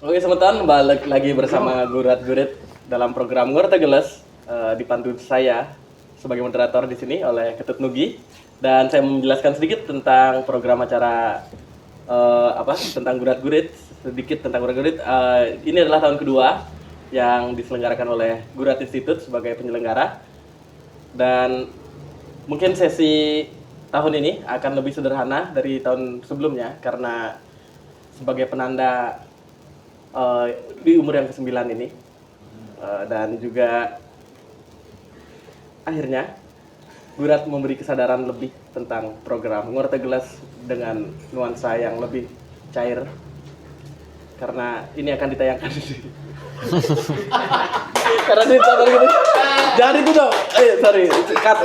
Oke, sebentar balik lagi bersama Gurat-Gurit dalam program Ngortegeles, dipandu saya sebagai moderator di sini oleh Ketut Nugi, dan saya menjelaskan sedikit tentang program acara tentang Gurat-Gurit, sedikit tentang Gurat-Gurit. Ini adalah tahun kedua yang diselenggarakan oleh Gurat Institute sebagai penyelenggara, dan mungkin sesi tahun ini akan lebih sederhana dari tahun sebelumnya karena sebagai penanda di umur yang ke-9 ini, dan juga akhirnya Gurat memberi kesadaran lebih tentang program Ngortegeles dengan nuansa yang lebih cair, karena ini akan ditayangkan di karena ditonton gitu. Jangan itu dong. Sorry, cut.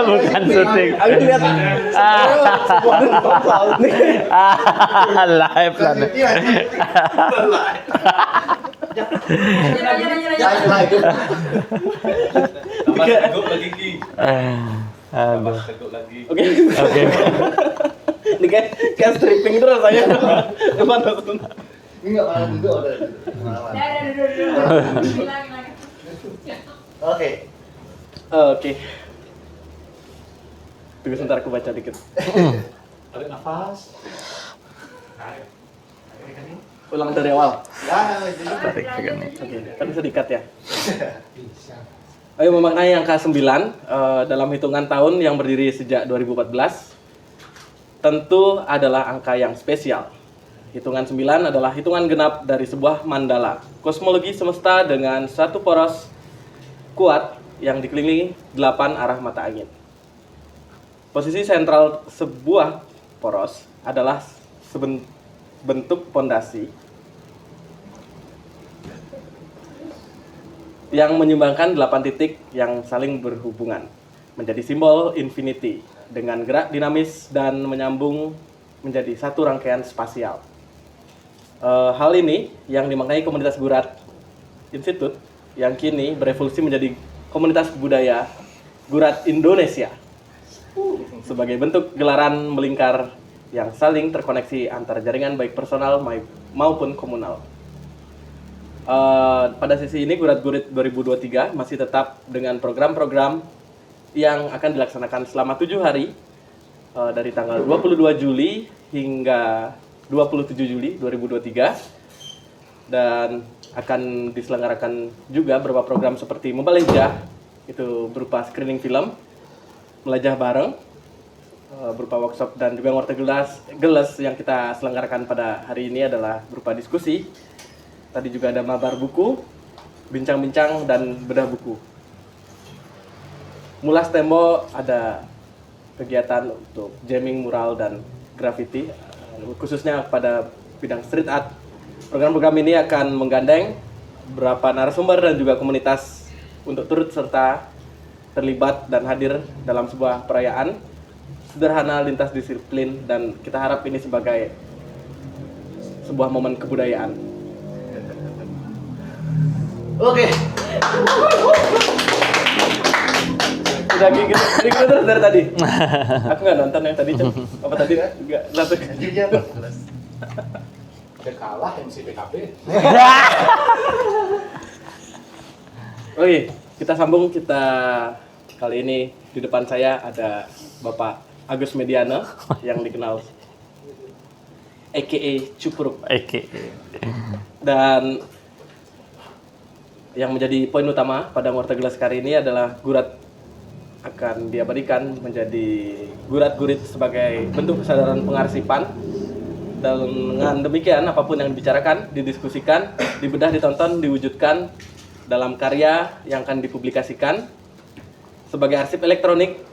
Bukan syuting. Aku lihat Live lah. Aduh. Oke. Ini kayak stripping terus saya. Ini nggak malah duduk ada. Oke. Oke. Tunggu sebentar, aku baca dikit. Tarik nafas. Ulang dari awal. Tarik pegang nih. Oke, kan bisa di-cut ya. Ayo memaknai angka 9 dalam hitungan tahun yang berdiri sejak 2014 tentu adalah angka yang spesial. Hitungan 9 adalah hitungan genap dari sebuah mandala, kosmologi semesta dengan satu poros kuat yang dikelilingi 8 arah mata angin. Posisi sentral sebuah poros adalah bentuk pondasi yang menyumbangkan 8 titik yang saling berhubungan menjadi simbol infinity dengan gerak dinamis dan menyambung menjadi satu rangkaian spasial. Hal ini yang dimaknai komunitas Gurat Institute yang kini berevolusi menjadi komunitas budaya Gurat Indonesia sebagai bentuk gelaran melingkar yang saling terkoneksi antar jaringan baik personal maupun komunal. Pada sesi ini Gurat-Gurit 2023 masih tetap dengan program-program yang akan dilaksanakan selama 7 hari dari tanggal 22 Juli hingga 27 Juli 2023, dan akan diselenggarakan juga beberapa program seperti Membalejah, itu berupa screening film, melajah bareng berupa workshop, dan juga Ngortegeles yang kita selenggarakan pada hari ini adalah berupa diskusi. Tadi juga ada mabar buku, bincang-bincang, dan bedah buku. Mulas Tembo ada kegiatan untuk jamming, mural, dan graffiti, khususnya pada bidang street art. Program-program ini akan menggandeng beberapa narasumber dan juga komunitas untuk turut serta terlibat dan hadir dalam sebuah perayaan sederhana lintas disiplin, dan kita harap ini sebagai sebuah momen kebudayaan. Oke. Udah gitu terus dari tadi. Aku nggak nonton yang tadi, apa tadi? Nggak langsung. Iya. Udah kalah MC PKB. Oke, kita sambung. Kali ini di depan saya ada Bapak Agus Mediana yang dikenal aka Cupuruk. Dan yang menjadi poin utama pada Ngortegeles kali ini adalah Gurat akan diabadikan menjadi Gurat-Gurit sebagai bentuk kesadaran pengarsipan. Dan dengan demikian apapun yang dibicarakan, didiskusikan, dibedah, ditonton, diwujudkan dalam karya yang akan dipublikasikan sebagai arsip elektronik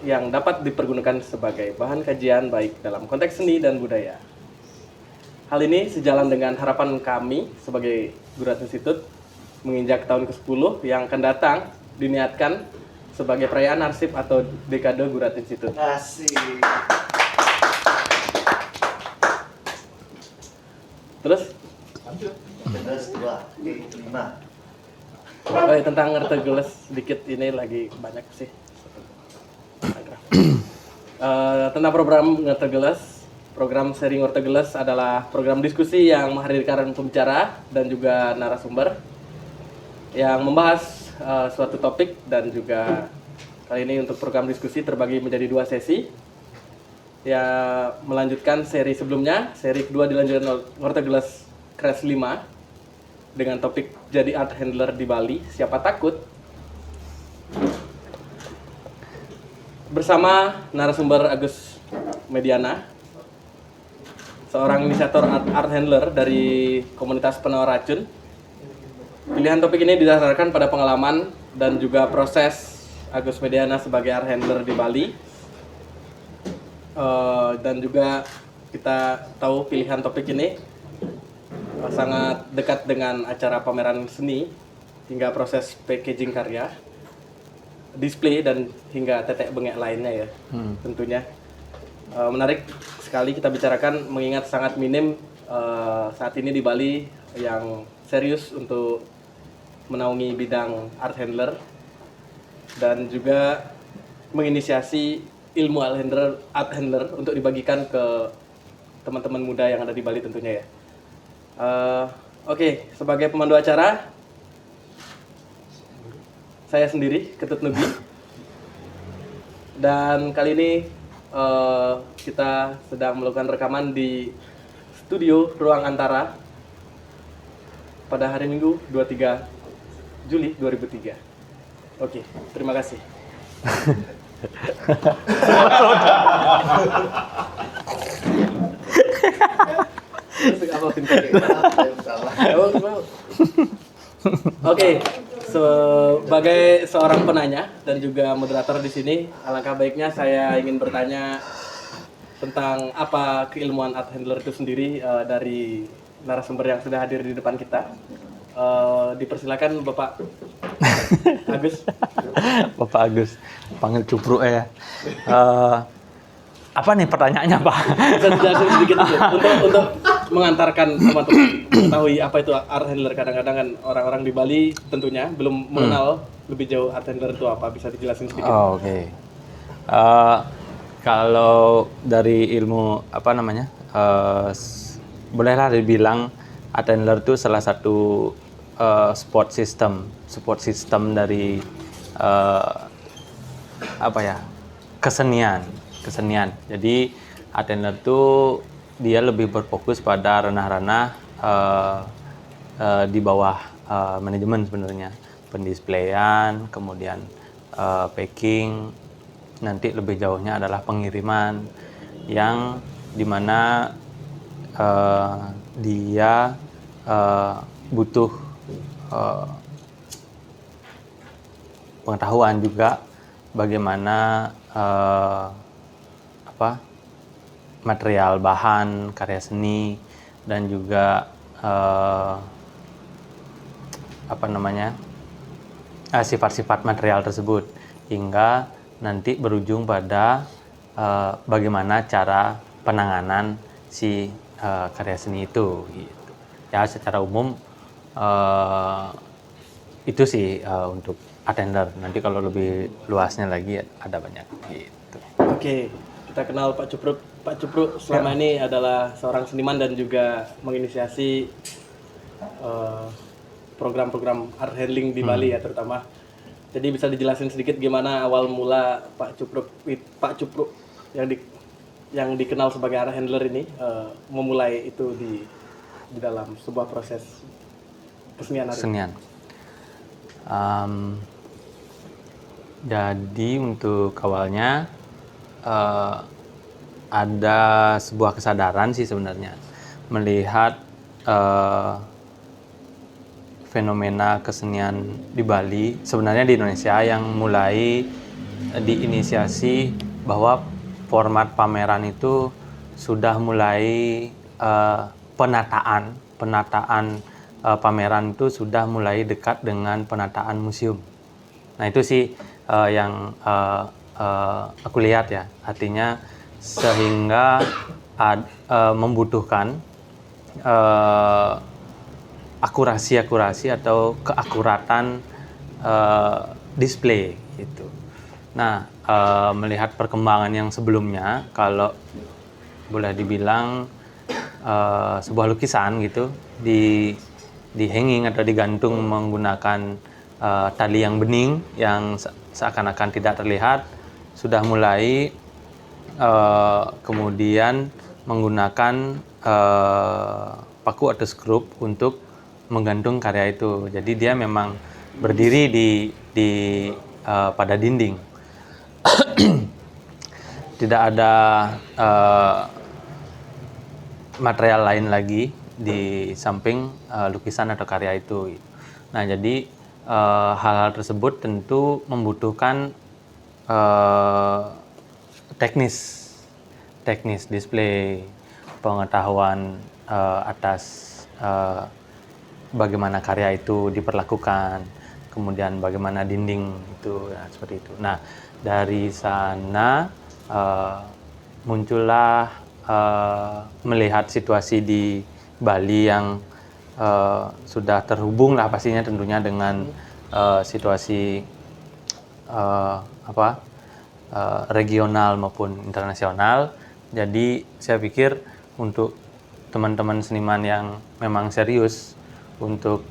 yang dapat dipergunakan sebagai bahan kajian baik dalam konteks seni dan budaya. Hal ini sejalan dengan harapan kami sebagai Gurat Institute menginjak tahun ke-10 yang akan datang diniatkan sebagai perayaan arsip atau dekade Gurat Institute. Asik. Terus? Lanjut. 2, 5. Oh ya, tentang Ngortegeles sedikit, ini lagi banyak sih. Tentang program Ngortegeles Program Sharing Ortogelas adalah program diskusi yang menghadirkan pembicara dan juga narasumber yang membahas suatu topik, dan juga kali ini untuk program diskusi terbagi menjadi 2 sesi. Ya, melanjutkan seri sebelumnya, seri kedua dilanjutkan Ortogelas Crash 5 dengan topik jadi art handler di Bali, siapa takut? Bersama narasumber Agus Mediana, seorang inisiator art handler dari komunitas penawar racun. Pilihan topik ini didasarkan pada pengalaman dan juga proses Agus Mediana sebagai art handler di Bali. Dan juga kita tahu pilihan topik ini sangat dekat dengan acara pameran seni hingga proses packaging karya, display, dan hingga tetek bengek lainnya ya. Tentunya menarik sekali kita bicarakan mengingat sangat minim saat ini di Bali yang serius untuk menaungi bidang art handler dan juga menginisiasi ilmu art handler untuk dibagikan ke teman-teman muda yang ada di Bali tentunya ya. Oke, sebagai pemandu acara saya sendiri, Ketut Nugi, dan kali ini kita sedang melakukan rekaman di studio Ruang Antara pada hari Minggu 23 Juli 2003. Oke, terima kasih. Oke, sebagai seorang penanya dan juga moderator di sini, alangkah baiknya saya ingin bertanya tentang apa keilmuan art handler itu sendiri dari narasumber yang sudah hadir di depan kita. Dipersilakan Bapak Agus. Bapak Agus, panggil Cupruk ya. Apa nih pertanyaannya, Pak? Bisa dijelasin sedikit untuk mengantarkan teman-teman mengetahui apa itu art handler. Kadang-kadang kan orang-orang di Bali tentunya belum mengenal lebih jauh art handler itu apa. Bisa dijelasin sedikit? Oh, oke. Kalau dari ilmu apa namanya, bolehlah dibilang art handler itu salah satu support system dari apa ya, kesenian. Jadi art handler itu dia lebih berfokus pada ranah-ranah di bawah manajemen sebenarnya, pendisplayan, kemudian packing, nanti lebih jauhnya adalah pengiriman, yang dimana dia butuh pengetahuan juga bagaimana material bahan karya seni, dan juga sifat-sifat material tersebut, hingga nanti berujung pada bagaimana cara penanganan si karya seni itu gitu. Ya, secara umum itu sih untuk art handler. Nanti kalau lebih luasnya lagi ada banyak gitu. Oke, kita kenal Pak Cupruk. Pak Cupruk selama ini adalah seorang seniman dan juga menginisiasi program-program art handling di Bali ya terutama. Jadi bisa dijelasin sedikit gimana awal mula Pak Cupruk yang dikenal sebagai art handler ini memulai itu di dalam sebuah proses kesenian. Jadi untuk awalnya ada sebuah kesadaran sih sebenarnya melihat fenomena kesenian di Bali, sebenarnya di Indonesia, yang mulai diinisiasi bahwa format pameran itu sudah mulai penataan pameran itu sudah mulai dekat dengan penataan museum. Nah itu sih yang aku lihat ya, artinya sehingga membutuhkan akurasi atau keakuratan display gitu. Nah melihat perkembangan yang sebelumnya, kalau boleh dibilang sebuah lukisan gitu di hanging atau digantung menggunakan tali yang bening yang seakan-akan tidak terlihat, sudah mulai kemudian menggunakan paku atau skrup untuk menggantung karya itu. Jadi dia memang berdiri pada dinding. Tidak ada material lain lagi di samping lukisan atau karya itu. Nah, jadi hal-hal tersebut tentu membutuhkan teknis display, pengetahuan atas bagaimana karya itu diperlakukan, kemudian bagaimana dinding itu, ya, seperti itu. Nah, dari sana muncullah melihat situasi di Bali yang sudah terhubung lah pastinya tentunya dengan situasi regional maupun internasional. Jadi saya pikir untuk teman-teman seniman yang memang serius untuk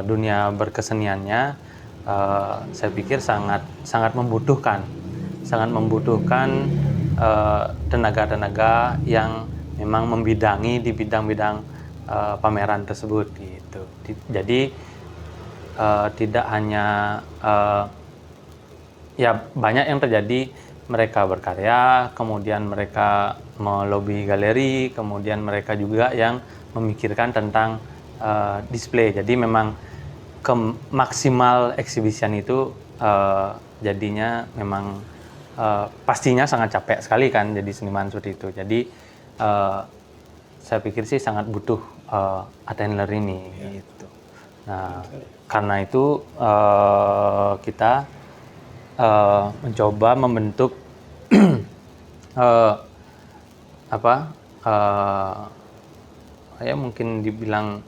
dunia berkeseniannya, saya pikir sangat membutuhkan tenaga-tenaga yang memang membidangi di bidang-bidang pameran tersebut gitu. Jadi tidak hanya ya banyak yang terjadi, mereka berkarya, kemudian mereka melobi galeri, kemudian mereka juga yang memikirkan tentang display. Jadi memang maksimal exhibition itu jadinya memang pastinya sangat capek sekali kan jadi seniman seperti itu. Jadi saya pikir sih sangat butuh attailer ini gitu. Nah, karena itu kita mencoba membentuk ya mungkin dibilang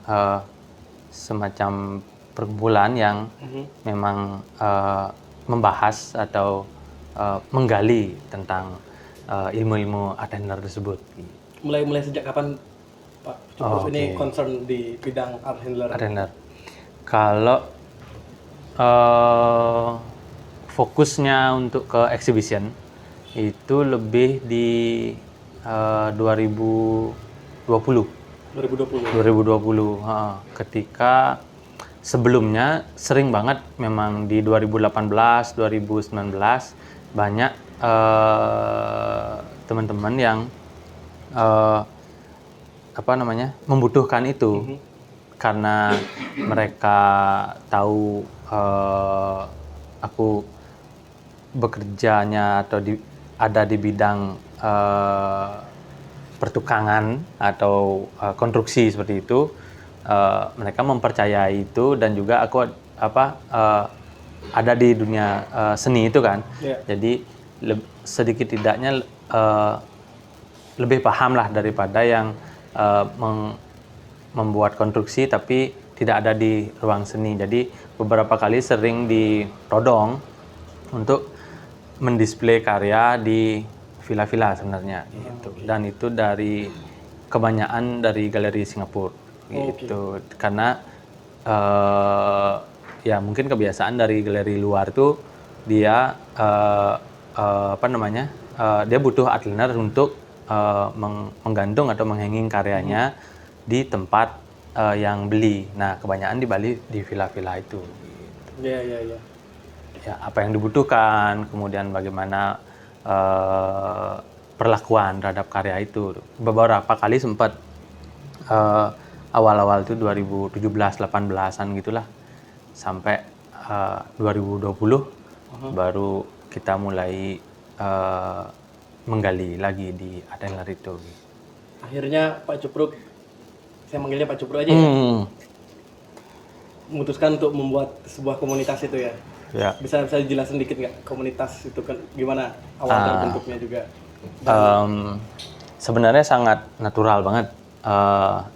semacam perkumpulan yang memang membahas atau menggali tentang ilmu-ilmu attailer tersebut. Mulai sejak kapan Pak Cupruk ini concern di bidang art handler? Kalau fokusnya untuk ke exhibition itu lebih di 2020. Ketika sebelumnya sering banget memang di 2018, 2019 banyak teman-teman yang membutuhkan itu karena mereka tahu aku bekerjanya atau ada di bidang pertukangan atau konstruksi seperti itu. Mereka mempercayai itu dan juga aku ada di dunia seni itu kan. Jadi sedikit tidaknya lebih paham lah daripada yang membuat konstruksi tapi tidak ada di ruang seni. Jadi beberapa kali sering ditodong untuk mendisplay karya di villa-villa sebenarnya gitu. Dan itu dari kebanyakan dari galeri Singapura gitu. Karena ya mungkin kebiasaan dari galeri luar tuh dia dia butuh attailer untuk menggantung atau menghanging karyanya di tempat yang beli. Nah, kebanyakan di Bali di villa-villa itu. Iya. Ya, apa yang dibutuhkan, kemudian bagaimana perlakuan terhadap karya itu. Beberapa kali sempat awal-awal itu 2017-18an gitulah, sampai 2020 baru kita mulai menggali lagi di attailer itu. Akhirnya Pak Cupruk, saya manggilnya Pak Cupruk aja ya, memutuskan untuk membuat sebuah komunitas itu ya. Bisa dijelasin dikit nggak komunitas itu kan gimana awal terbentuknya juga? Sebenarnya sangat natural banget,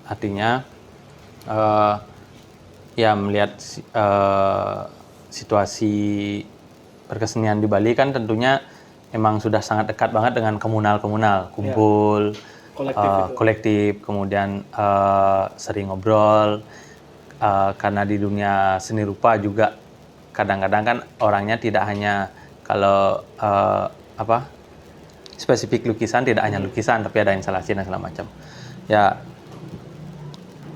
artinya ya melihat situasi perkesenian di Bali kan tentunya emang sudah sangat dekat banget dengan komunal, kumpul, kolektif, kemudian sering ngobrol, karena di dunia seni rupa juga kadang-kadang kan orangnya tidak hanya kalau spesifik lukisan, tidak hanya lukisan, tapi ada instalasi dan segala macam. Ya,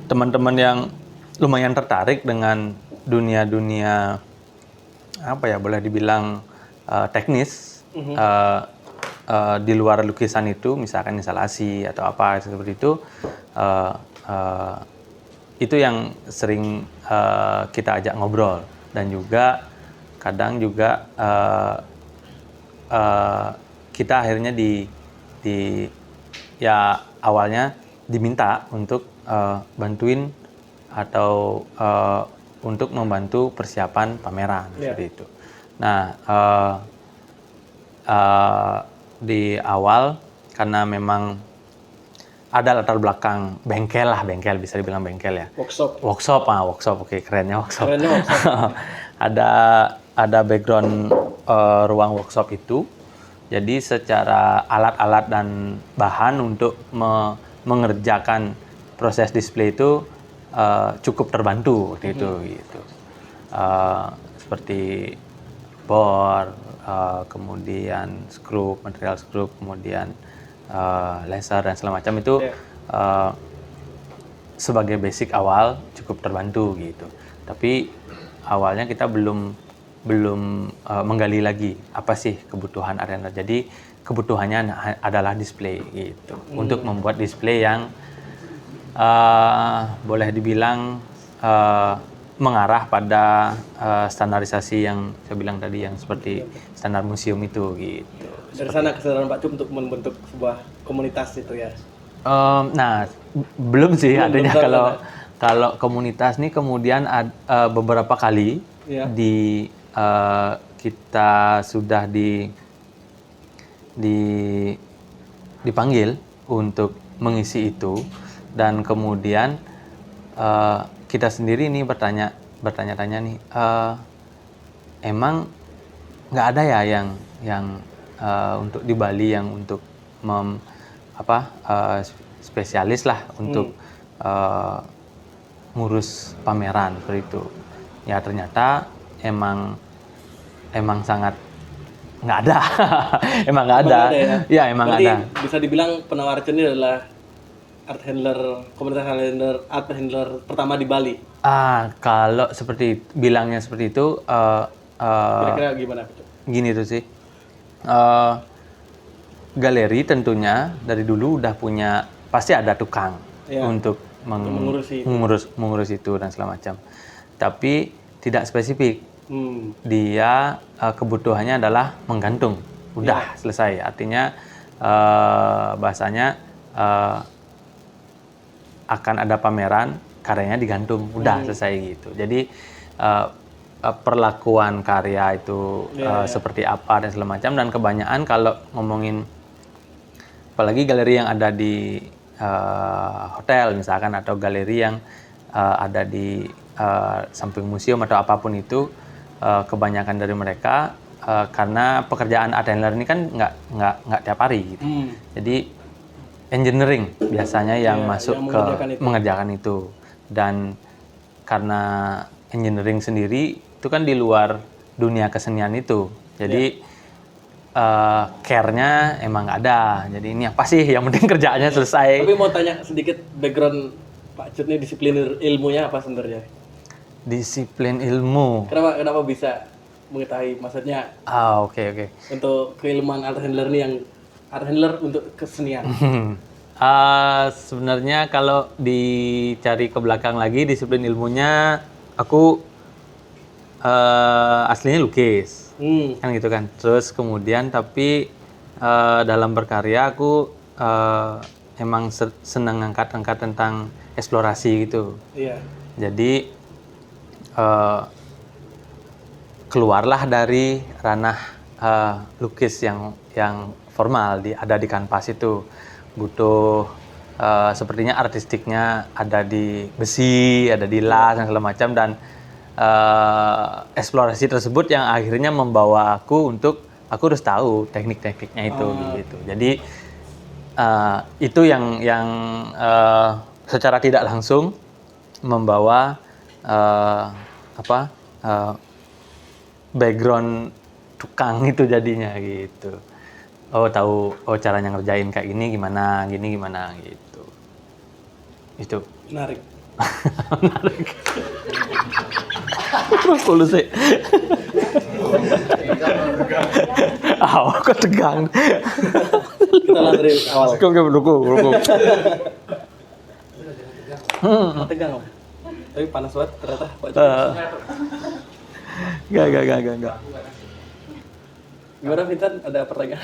teman-teman yang lumayan tertarik dengan dunia-dunia boleh dibilang teknis di luar lukisan itu, misalkan instalasi atau apa seperti itu yang sering kita ajak ngobrol, dan juga kadang juga kita akhirnya awalnya diminta untuk bantuin atau untuk membantu persiapan pameran seperti itu. Nah, di awal karena memang ada latar belakang bengkel, bisa dibilang bengkel ya. Workshop, oke, kerennya workshop. Ada background ruang workshop itu. Jadi secara alat-alat dan bahan untuk mengerjakan proses display itu cukup terbantu waktu itu gitu. Seperti bor, kemudian material skrup, kemudian laser dan segala macam itu sebagai basic awal cukup terbantu gitu. Tapi awalnya kita belum menggali lagi apa sih kebutuhan art handler. Jadi kebutuhannya adalah display gitu. Untuk membuat display yang boleh dibilang mengarah pada standarisasi yang saya bilang tadi, yang seperti standar museum itu gitu. Dari sana kesadaran Pak Cup untuk membentuk sebuah komunitas itu ya? Nah, belum sih, artinya kalau komunitas ini kemudian beberapa kali kita sudah dipanggil untuk mengisi itu, dan kemudian kita sendiri nih bertanya-tanya nih, emang nggak ada ya yang untuk di Bali yang untuk spesialis lah untuk ngurus pameran seperti itu. Ya ternyata emang sangat nggak ada. Emang nggak ada. Ya emang berarti ada. Bisa dibilang penawar ini adalah komunitas art handler pertama di Bali. Kalau bilangnya seperti itu, kira-kira gimana? Gini tuh sih. Galeri tentunya dari dulu udah punya, pasti ada tukang untuk mengurus itu dan segala macam. Tapi tidak spesifik. Dia kebutuhannya adalah menggantung. Udah selesai. Artinya bahasanya akan ada pameran, karyanya digantung. Udah selesai gitu. Jadi perlakuan karya itu seperti apa dan segala macam. Dan kebanyakan kalau ngomongin apalagi galeri yang ada di hotel misalkan, atau galeri yang ada di samping museum atau apapun itu, kebanyakan dari mereka karena pekerjaan art handler ini kan nggak tiap hari gitu. Jadi engineering biasanya yang masuk ke mengerjakan itu. Dan karena engineering sendiri itu kan di luar dunia kesenian itu, jadi care-nya emang nggak ada. Jadi ini apa sih, yang penting kerjaannya selesai. Tapi mau tanya sedikit background Pak Cut ini, disiplin ilmunya apa sebenarnya? Disiplin ilmu. Kenapa bisa mengetahui, maksudnya? Oke. Untuk keilmuan art handler ini, yang art handler untuk kesenian. Sebenarnya kalau dicari ke belakang lagi disiplin ilmunya, aku aslinya lukis. Kan gitu kan. Terus kemudian tapi dalam berkarya aku emang senang angkat-angkat tentang eksplorasi gitu. Jadi keluarlah dari ranah lukis yang formal, ada di kanvas itu. Butuh sepertinya artistiknya ada di besi, ada di las dan segala macam, dan eksplorasi tersebut yang akhirnya membawa aku untuk aku harus tahu teknik-tekniknya itu gitu. Jadi itu yang secara tidak langsung membawa background tukang itu jadinya gitu. Oh tahu, caranya ngerjain kayak gini gimana gitu. Itu Menarik. menarik. Terus sih. Kok tegang. Kita lihat dari awal. Ruku. Tegang lah. Tapi panas banget ternyata Pak Jo. Enggak. Gimana Vincent? Ada pertanyaan?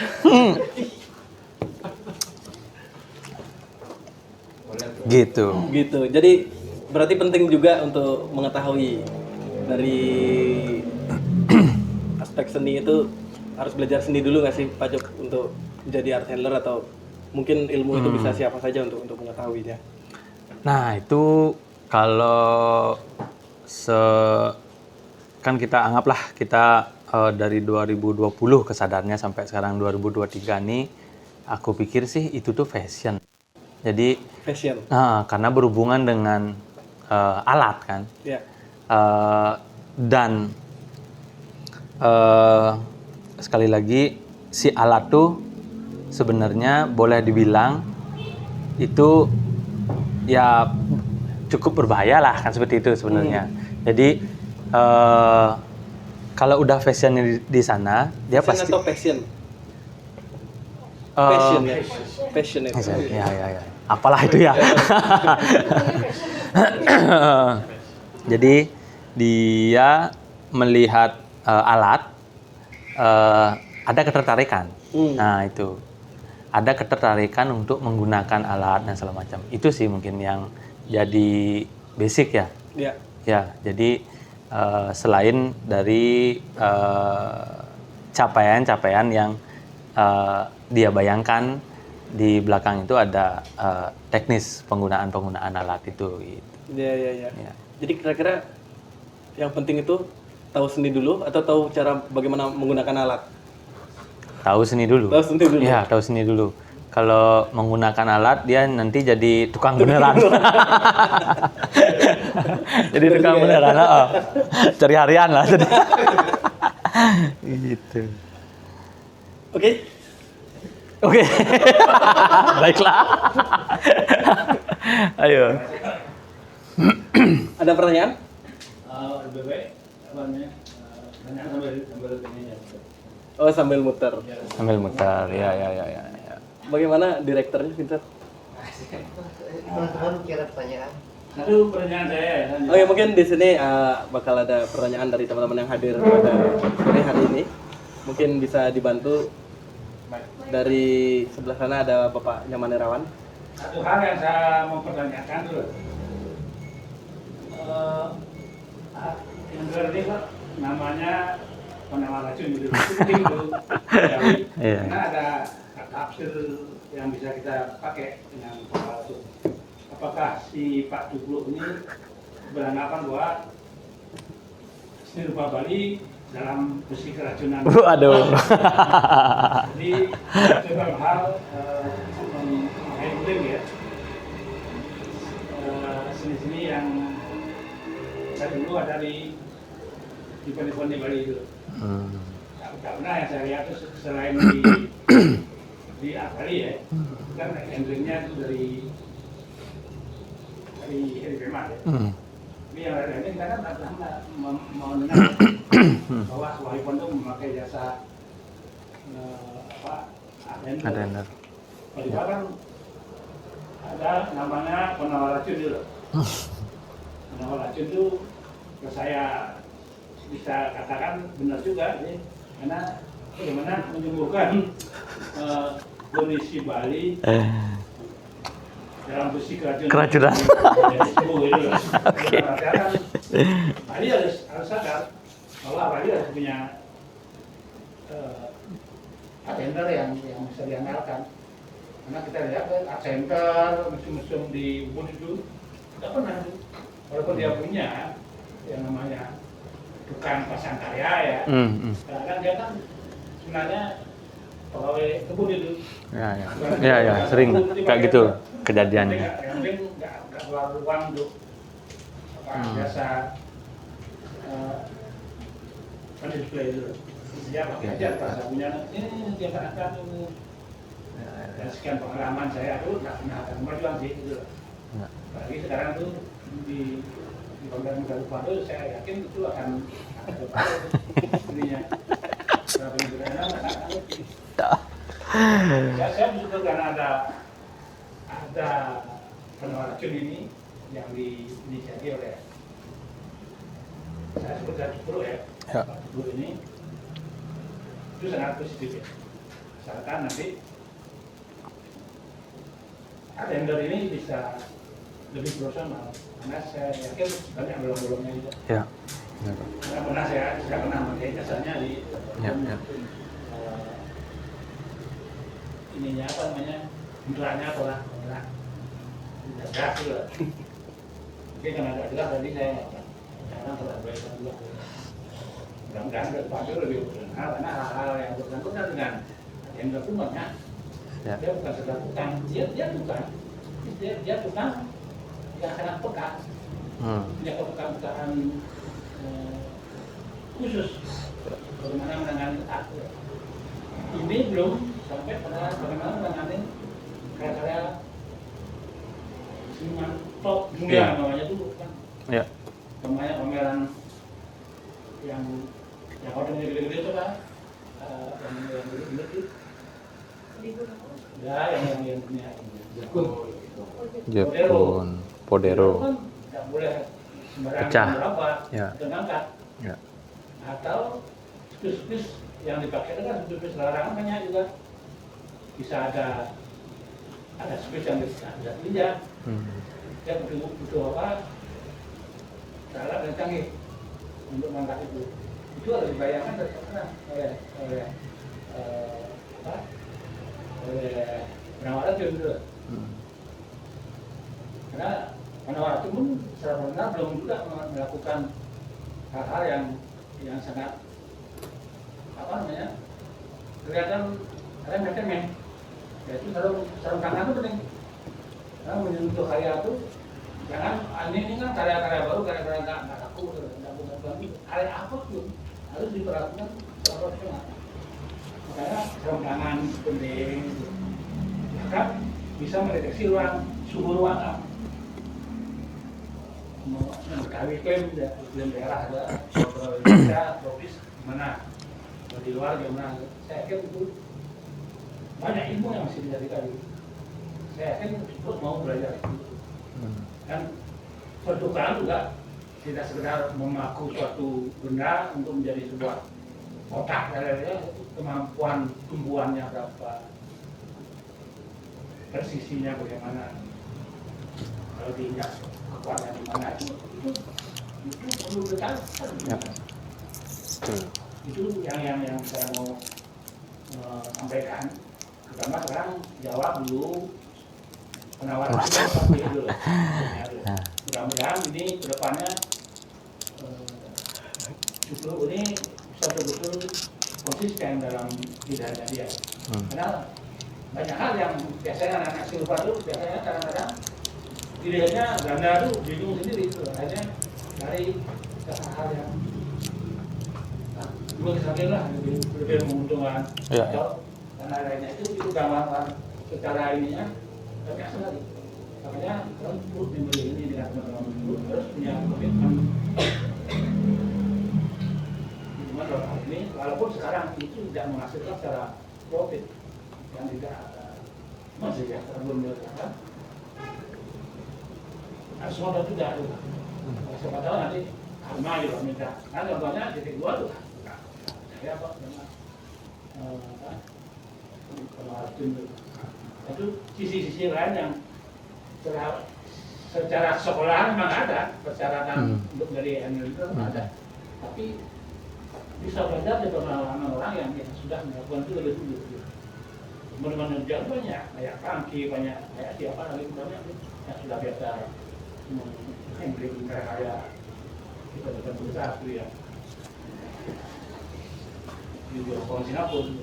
Gitu. Gitu. Jadi berarti penting juga untuk mengetahui dari aspek seni itu harus belajar seni dulu nggak sih Pak Jok untuk menjadi art handler, atau mungkin ilmu itu bisa siapa saja untuk mengetahuinya? Nah itu kalau kan kita anggaplah kita dari 2020 kesadarnya sampai sekarang 2023 nih, aku pikir sih itu tuh fashion. Jadi Fashion. karena berhubungan dengan alat kan. Ya. Dan sekali lagi si alat tuh sebenarnya boleh dibilang itu ya cukup berbahaya lah kan, seperti itu sebenarnya. Jadi kalau udah fashionnya di sana dia Fashion pasti atau passion? Passion ya. Passion itu. ya. Apalah itu ya. Jadi dia melihat alat, ada ketertarikan. Nah itu ada ketertarikan untuk menggunakan alat dan segala macam. Itu sih mungkin yang jadi basic ya. Ya. Ya, jadi selain dari capaian-capaian yang dia bayangkan di belakang itu ada teknis penggunaan alat itu. Gitu. Ya. Ya. Jadi kira-kira yang penting itu tahu seni dulu atau tahu cara bagaimana menggunakan alat? Tahu seni dulu. Tahu seni dulu. Iya, tahu seni dulu. Kalau menggunakan alat dia nanti jadi tukang beneran. Jadi tukang beneran. Cari harian lah jadi. Gitu. Oke. Baiklah. Ayo. Ada pertanyaan? Lebih baik banyak sambil ini ya. Oh, sambil muter. Sambil mutar. Ya. Bagaimana direkturnya, Vincent? Teman-teman kira pertanyaan. Satu pertanyaan saya. Oke, mungkin di sini bakal ada pertanyaan dari teman-teman yang hadir pada sore hari ini. Mungkin bisa dibantu dari sebelah sana, ada Bapak Nyaman Irawan. Satu hal yang saya mau pertanyakan dulu. Yang ini Pak, namanya penawar racun gitu. Penting dulu. Iya. Karena ada tafsir yang bisa kita pakai dengan penawar racun. Apakah si Pak Duklu ini beranggapan bahwa seni rupa Bali dalam besi keracunan? Aduh. Jadi dalam hal menghandling ya seni-seni yang dari dulu ada di event-event di Bali itu. Karena yang saya lihat itu selain di Bali ya, kan handlingnya itu dari Pemat ya. Tapi yang lain-lain kan mendengar bahwa sebuah event itu memakai jasa Attender. Kalau di kan ada namanya penawar racun dulu. Penawar racun itu saya bisa katakan benar juga nih, karena bagaimana menyembuhkan kondisi Bali dalam besi keracunan. Jadi sembuh itu. Oke. Kan Bali harus sadar bahwa Bali harus punya attender yang bisa diandalkan. Karena kita lihat art center, museum-museum di Ubud itu tidak pernah itu. Walaupun dia punya yang namanya tukang pasang karya ya, kadang dia kan sebenarnya pegawai kebun itu. Ya, sering kayak gitu kejadiannya. Yang penting nggak keluar uang untuk biasa display itu. Dia pakai aja bahasa punya ini dia katakan itu. Dan sekian pengalaman saya tuh nggak pernah ada kemajuan sih gitu. Apalagi sekarang tuh di Bangunan Garupa itu saya yakin itu akan ininya. Saya bersyukur karena ada penawar racun ini yang diinisiasi oleh saya sebut guru ya, guru ini itu sangat positif ya. Misalkan nanti Arendor ini bisa lebih profesional karena saya yakin banyak bolong-bolongnya juga. Ya. Karena saya pernah memakai jasanya di ininya apa namanya benderanya pola tidak jelas gitu. Mungkin karena tidak jelas tadi saya jangan terlalu baik juga. Mudah-mudahan ke depan itu lebih benar karena hal-hal yang bersangkutan dengan yang dokumennya dia bukan sekedar tukang, dia tukang yang sangat peka, punya kepekaan khusus bagaimana menangani takut. Ini belum sampai pada bagaimana menangani karya-karya seniman top dunia namanya dulu kan. Ya. Pameran yang orang gede-gede itu kan, yang gede-gede itu. Ya, yang punya Jepun, Podero. Kan nggak boleh sembarangan Pecah. berapa, Ya. ngangkat. Ya. Atau spis-spis yang dipakai itu kan spis larangan banyak juga. Bisa ada spis yang tidak pinjam. Dia butuh apa? Cara dan canggih untuk mengangkat itu. Itu harus dibayangkan oleh penawar racun dulu. Karena penawar racun pun secara benar belum juga melakukan hal-hal yang sangat apa namanya kelihatan remeh-temeh. Yaitu sarung tangan itu penting. Karena menyentuh karya itu jangan ini kan karya-karya baru, karya-karya nggak laku, nggak bukan karya apa pun harus diperlakukan secara profesional. Makanya sarung tangan penting. Maka bisa mendeteksi suhu ruangan. Kami klaim daerah ada Indonesia, tropis gimana, di luar gimana. Saya yakin itu banyak ilmu yang masih dicari. Saya yakin Siput mau belajar itu. Dan pertukaran juga tidak sekedar memaku suatu benda untuk menjadi sebuah kotak, kemampuan tumbuhannya berapa, persisinya bagaimana, kalau diinjak kekuatan di mana itu perlu ditekankan. Itu yang saya mau sampaikan. Pertama sekarang jawab dulu penawaran itu seperti itu. Mudah-mudahan ini kedepannya justru ini bisa betul-betul konsisten dalam bidangnya dia. Karena banyak hal yang biasanya anak-anak silva itu biasanya kadang-kadang dilihatnya ganda tuh bingung sendiri itu. Akhirnya dari hal yang dua kesalahan lah lebih menguntungkan. Karena lainnya itu gambaran secara ininya banyak sekali. Makanya kalau perlu dibeli ini dengan teman-teman dulu harus punya komitmen. Cuma dalam hal ini, walaupun sekarang itu tidak menghasilkan secara profit yang tidak masih ya belum dikatakan. Nah, semua itu tidak ada. Siapa tahu nanti karma juga minta. Nah, contohnya titik dua tuh. Saya apa dengan itu sisi-sisi lain yang secara sekolah memang ada persyaratan untuk dari ML itu ada, tapi bisa belajar dari pengalaman orang yang sudah melakukan itu lebih dulu. Teman-teman yang banyak, kayak Kangki, banyak kayak siapa lagi banyak yang sudah biasa membeli karya kita dapat berusaha itu ya. di Hongkong Singapura.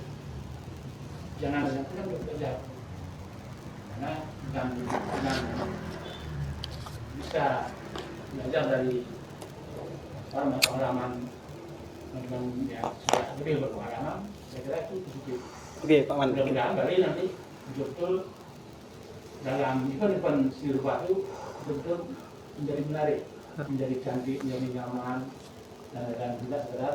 Jangan sampai kan berbeda. Karena dengan bisa belajar dari pengalaman teman-teman yang sudah lebih berpengalaman, saya kira itu positif. Oke, Pak Man. Mudah-mudahan Bali nanti betul-betul dalam event-event seni rupa itu betul-betul menjadi menarik, menjadi cantik, menjadi nyaman, dan tidak sekedar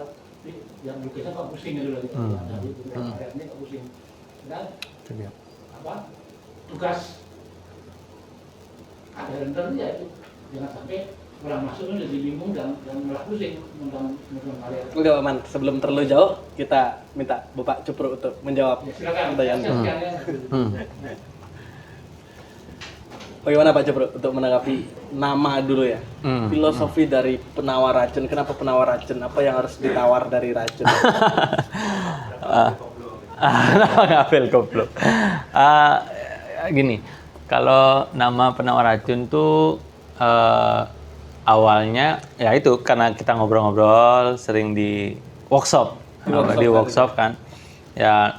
yang lukisan kok pusing gitu loh. Jadi beberapa ini kok pusing. Dan tugas ada rentan ya itu jangan sampai orang masuk itu jadi bingung dan malah pusing tentang karya. Oke, Pak Man. Sebelum terlalu jauh, kita minta Bapak Cupro untuk menjawab Ya, silakan. pertanyaan. Bagaimana Pak Cupro untuk menanggapi nama dulu ya? Filosofi dari penawar racun. Kenapa penawar racun? Apa yang harus ditawar dari racun? Ngapel goblok. Gini, kalau nama penawar racun tuh awalnya ya itu karena kita ngobrol-ngobrol sering di workshop, di workshop kan. Ya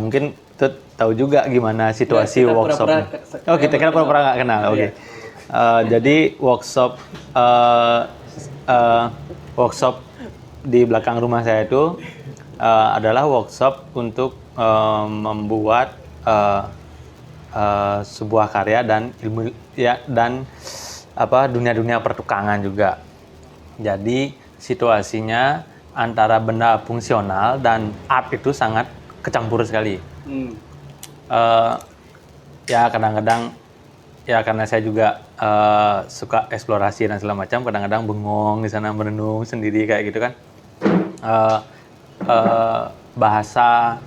mungkin tuh tahu juga gimana situasi Ya, kita workshop. pura-pura Kita kan pura-pura nggak kenal. Oke. Jadi workshop di belakang rumah saya itu adalah workshop untuk membuat sebuah karya dan ilmu ya dan dunia-dunia pertukangan juga. Jadi situasinya antara benda fungsional dan art itu sangat kecampur sekali. Ya kadang-kadang ya karena saya juga suka eksplorasi dan segala macam, kadang-kadang bengong di sana merenung sendiri kayak gitu kan. Bahasa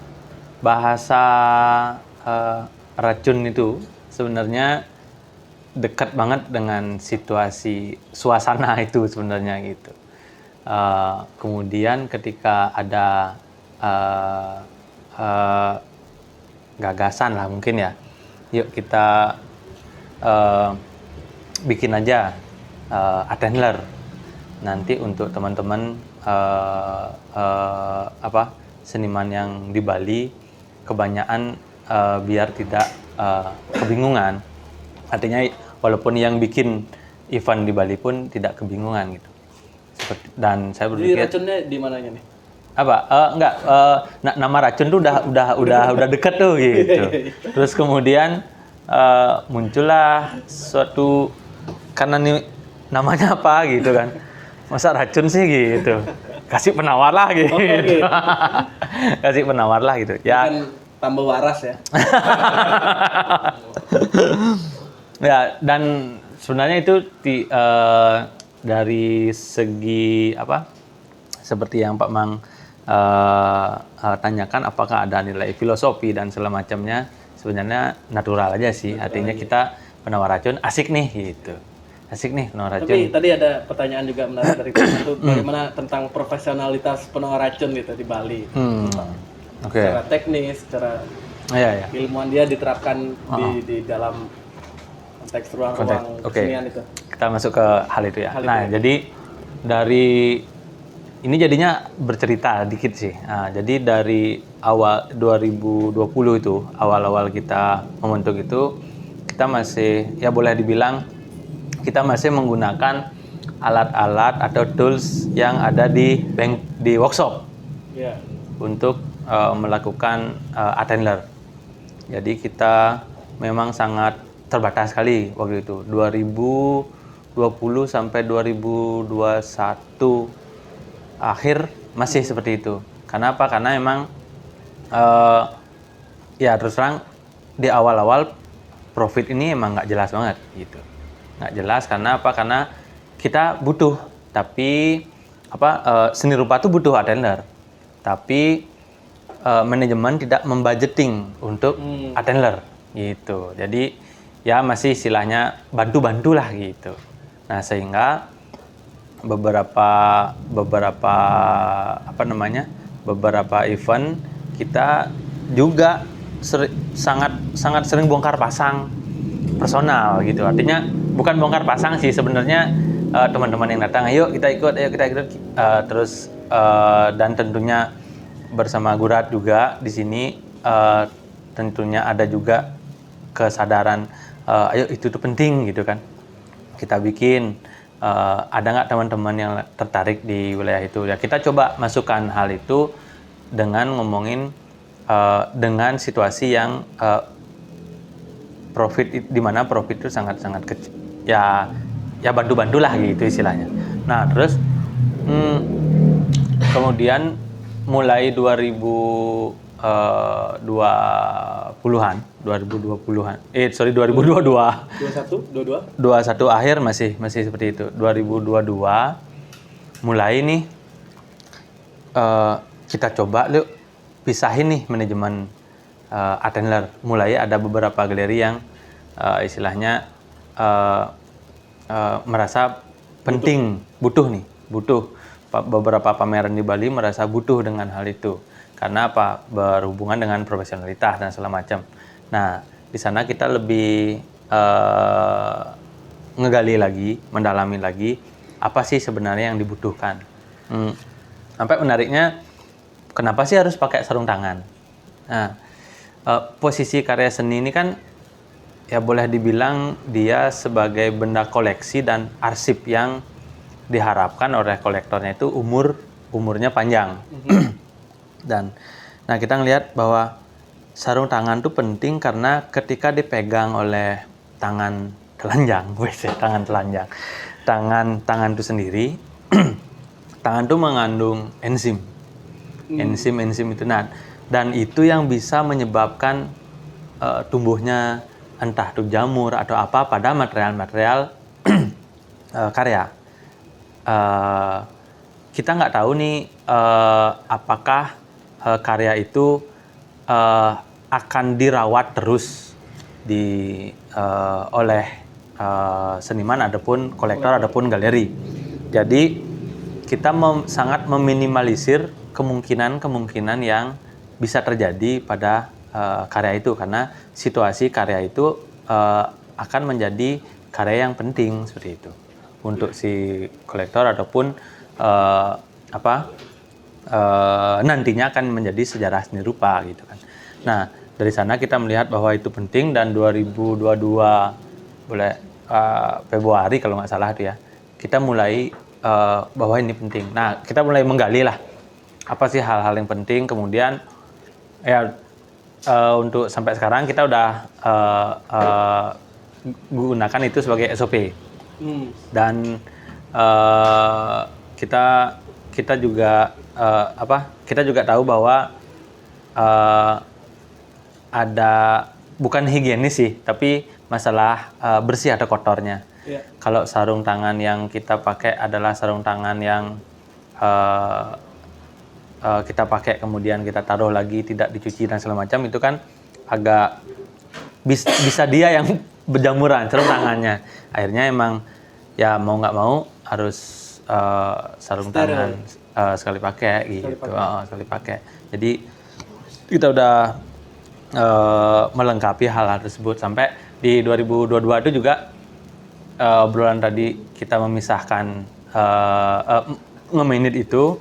racun itu sebenarnya dekat banget dengan situasi suasana itu sebenarnya gitu. Kemudian ketika ada gagasan lah mungkin ya, yuk kita bikin aja attendler nanti untuk teman-teman seniman yang di Bali kebanyakan biar tidak kebingungan. Artinya walaupun yang bikin event di Bali pun tidak kebingungan gitu. Dan saya Jadi berpikir racunnya di mananya nih? nama racun tuh udah dekat tuh gitu. Terus kemudian muncullah suatu karena nih namanya apa gitu kan. Masa racun sih gitu. Kasih penawar lah gitu. Oke. Kasih penawar lah gitu. Ya. Bukan tambah waras ya. Ya, dan sebenarnya itu dari segi seperti yang Pak Mang tanyakan, apakah ada nilai filosofi dan segala macamnya, sebenarnya natural aja sih. Artinya kita penawar racun asik nih gitu. Asik nih penawar racun. Tapi tadi ada pertanyaan juga menarik dari Pak itu bagaimana tentang profesionalitas penawar racun gitu di Bali. Oke. Secara teknis, secara Ya. ilmuwan dia diterapkan di dalam konteks ruang kesenian itu. Kita masuk ke hal itu ya. Jadi dari ini jadinya bercerita dikit sih. Nah, jadi dari awal 2020 itu, awal-awal kita membentuk itu, kita masih ya boleh dibilang kita masih menggunakan alat-alat atau tools yang ada di workshop untuk melakukan attendler. Jadi kita memang sangat terbatas sekali waktu itu. 2020 sampai 2021 akhir masih seperti itu. Kenapa? Karena memang ya terus terang di awal-awal profit ini emang nggak jelas banget gitu. Nggak jelas karena apa? Karena kita butuh, tapi seni rupa itu butuh attendler. Tapi manajemen tidak membudgeting untuk attendler gitu. Jadi ya masih istilahnya bantu-bantu lah gitu. Nah, sehingga beberapa event kita juga sangat sering bongkar pasang personal gitu. Artinya bukan bongkar pasang sih sebenarnya, teman-teman yang datang, ayo kita ikut terus dan tentunya bersama Gurat juga di sini tentunya ada juga kesadaran ayo itu tuh penting gitu kan. Kita bikin ada nggak teman-teman yang tertarik di wilayah itu ya, kita coba masukkan hal itu dengan ngomongin dengan situasi yang profit, di mana profit itu sangat-sangat kecil ya, bantu-bantulah gitu istilahnya. Nah terus kemudian mulai 2020-an 2022 21 akhir masih seperti itu. 2022 mulai nih kita coba yuk pisahin nih manajemen attendler. Mulai ada beberapa galeri yang istilahnya merasa penting, butuh beberapa pameran di Bali merasa butuh dengan hal itu. Karena apa? Berhubungan dengan profesionalitas dan segala macam. Nah, di sana kita lebih ngegali lagi, mendalami lagi apa sih sebenarnya yang dibutuhkan. Sampai menariknya, kenapa sih harus pakai sarung tangan? Nah, posisi karya seni ini kan ya boleh dibilang dia sebagai benda koleksi dan arsip yang diharapkan oleh kolektornya itu umurnya panjang. Dan nah kita ngelihat bahwa sarung tangan itu penting karena ketika dipegang oleh tangan telanjang, tangan itu sendiri, tangan itu mengandung enzim itu, dan itu yang bisa menyebabkan tumbuhnya entah itu jamur atau apa pada material karya. Kita nggak tahu nih apakah karya itu akan dirawat terus oleh seniman ataupun kolektor ataupun galeri. Jadi kita sangat meminimalisir kemungkinan yang bisa terjadi pada karya itu, karena situasi karya itu akan menjadi karya yang penting seperti itu untuk si kolektor ataupun nantinya akan menjadi sejarah seni rupa gitu kan. Nah dari sana kita melihat bahwa itu penting, dan 2022 Februari kalau nggak salah itu ya, kita mulai bahwa ini penting. Nah kita mulai menggali lah apa sih hal-hal yang penting, kemudian ya untuk sampai sekarang kita udah gunakan itu sebagai SOP. Dan kita juga kita juga tahu bahwa ada bukan higienis sih, tapi masalah bersih atau kotornya. Kalau sarung tangan yang kita pakai adalah sarung tangan yang kita pakai kemudian kita taruh lagi tidak dicuci dan segala macam, itu kan agak bisa dia yang berjamuran sarung tangannya. Akhirnya emang ya mau nggak mau harus sarung tangan sekali pakai gitu, sekali pakai. Jadi kita udah melengkapi hal tersebut. Sampai di 2022 itu juga obrolan tadi kita memisahkan nge-manage itu,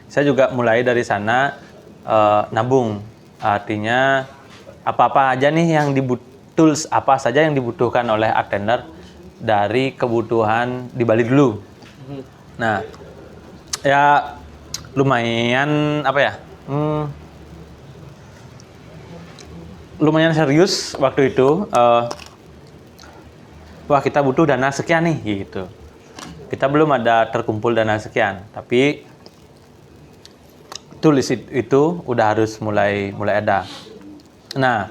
saya juga mulai dari sana nabung. Artinya apa-apa aja nih yang tools apa saja yang dibutuhkan oleh attender dari kebutuhan di Bali dulu. Nah, ya lumayan lumayan serius waktu itu. Wah kita butuh dana sekian nih gitu. Kita belum ada terkumpul dana sekian, tapi tulis itu udah harus mulai ada. Nah,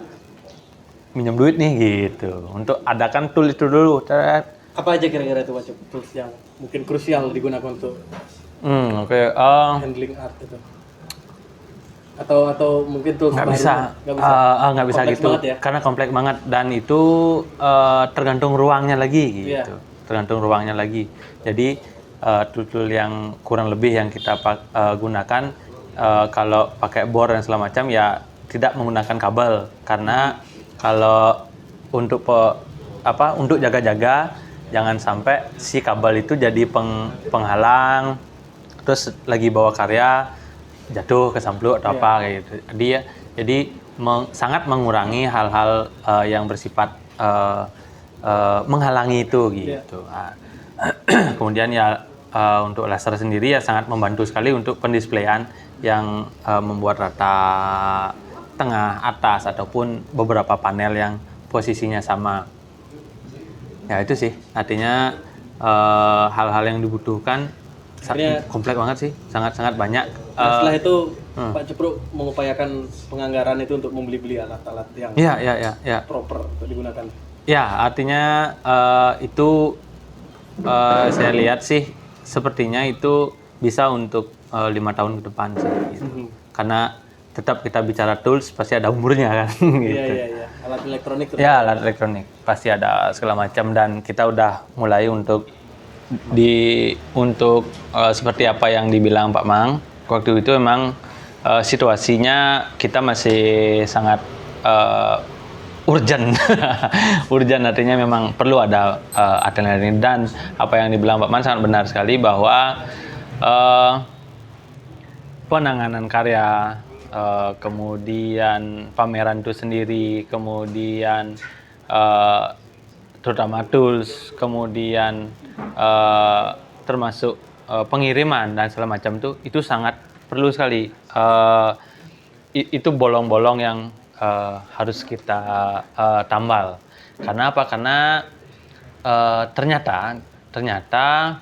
minjem duit nih gitu untuk adakan tool itu dulu. Apa aja kira-kira itu macam tools yang mungkin krusial digunakan untuk handling art itu? Atau mungkin tools nggak baru? bisa Kompleks gitu ya? Karena kompleks banget, dan itu tergantung ruangnya lagi gitu. Tergantung ruangnya lagi. Jadi tool yang kurang lebih yang kita gunakan kalau pakai bor dan segala macam ya tidak menggunakan kabel, karena kalau untuk jaga-jaga jangan sampai si kabel itu jadi penghalang, terus lagi bawa karya jatuh, kesampluk atau Iya. apa kayak gitu. Jadi sangat mengurangi hal-hal yang bersifat menghalangi itu gitu. Nah, kemudian ya untuk laser sendiri ya sangat membantu sekali untuk pendisplayan yang membuat rata tengah, atas ataupun beberapa panel yang posisinya sama. Ya itu sih, artinya hal-hal yang dibutuhkan Akhirnya- kompleks banget sih, sangat-sangat banyak. Nah, setelah itu Pak Cepruk mengupayakan penganggaran itu untuk membeli alat-alat yang Ya. proper untuk digunakan. Ya, artinya itu saya lihat sih sepertinya itu bisa untuk 5 tahun ke depan sih. Gitu. Karena tetap kita bicara tools pasti ada umurnya kan. Gitu. Iya. Alat elektronik. Ya, alat elektronik pasti ada segala macam dan kita udah mulai untuk seperti apa yang dibilang Pak Mang. Waktu itu memang situasinya kita masih sangat urgent. Urgent artinya memang perlu ada adrenalin dan apa yang dibilang Pak Man sangat benar sekali bahwa penanganan karya, kemudian pameran itu sendiri, kemudian terutama tools, kemudian termasuk pengiriman dan segala macam itu sangat perlu sekali. Itu bolong-bolong yang harus kita tambal. Karena apa? Karena ternyata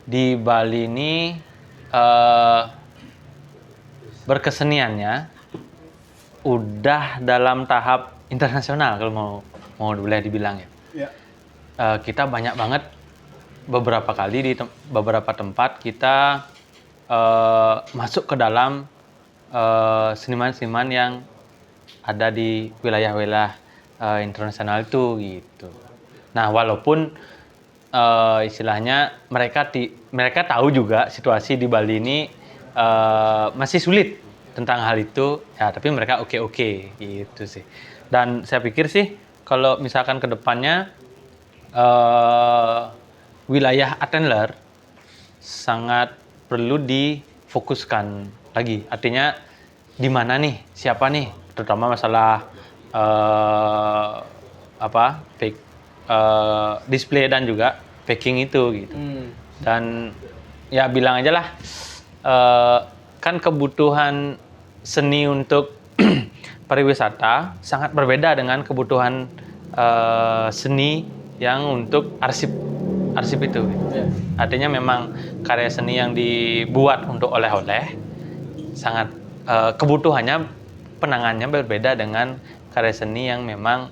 di Bali ini berkeseniannya udah dalam tahap internasional kalau mau boleh dibilang ya. Ya. Kita banyak banget beberapa kali di beberapa tempat kita masuk ke dalam seniman-seniman yang ada di wilayah-wilayah internasional itu gitu. Nah, walaupun istilahnya mereka tahu juga situasi di Bali ini masih sulit tentang hal itu, ya tapi mereka oke gitu sih. Dan saya pikir sih kalau misalkan ke depannya wilayah attendler sangat perlu difokuskan lagi. Artinya di mana nih, siapa nih, terutama masalah fake display dan juga packing itu gitu. Dan ya bilang aja lah, kan kebutuhan seni untuk pariwisata sangat berbeda dengan kebutuhan seni yang untuk arsip itu. Ya. Artinya memang karya seni yang dibuat untuk oleh-oleh sangat kebutuhannya penanganannya berbeda dengan karya seni yang memang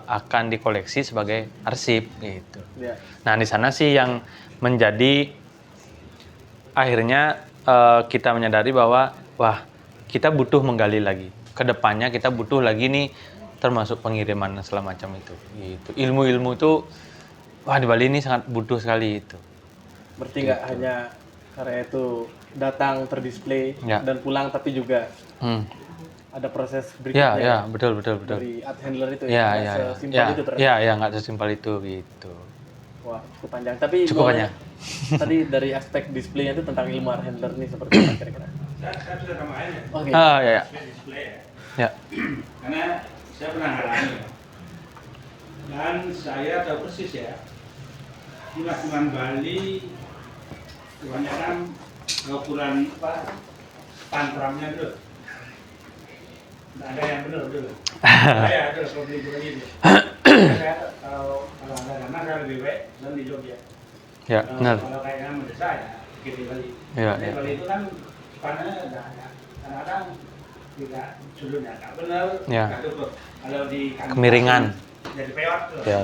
akan dikoleksi sebagai arsip gitu. Ya. Nah di sana sih yang menjadi akhirnya kita menyadari bahwa wah kita butuh menggali lagi. Kedepannya kita butuh lagi nih termasuk pengiriman dan segala macam itu. Gitu. Ilmu-ilmu itu wah di Bali ini sangat butuh sekali itu. Berarti nggak hanya karya itu datang terdisplay Ya. dan pulang, tapi juga ada proses Ya, berikutnya ya, betul. dari art handler itu Ya, nggak ya, sesimpel itu ternyata. ya, nggak sesimpel itu gitu. Wah, cukup panjang. Tapi Cukup mau panjang. nanya, tadi dari aspek displaynya itu tentang ilmu art handler ini seperti apa kira-kira? Saya sudah tambahin ya. Oke. Ya. Display ya. Ya. Karena saya pernah ngalami ya. Dan saya tahu persis ya, di Mas Bali kebanyakan ukuran pantramnya dulu. Nggak ada yang benar dulu. Saya ada kalau beli itu. Saya kalau ada dana saya lebih baik dan di Jogja. Ya, benar. Kalau kayaknya mendesak ya bikin di Bali. Ya, Di ya. Bali itu kan panahnya nggak ada. Kadang-kadang tidak sudutnya nggak benar. Ya. Nggak cukup. Kalau di Kemiringan. jadi peot tuh. Ya.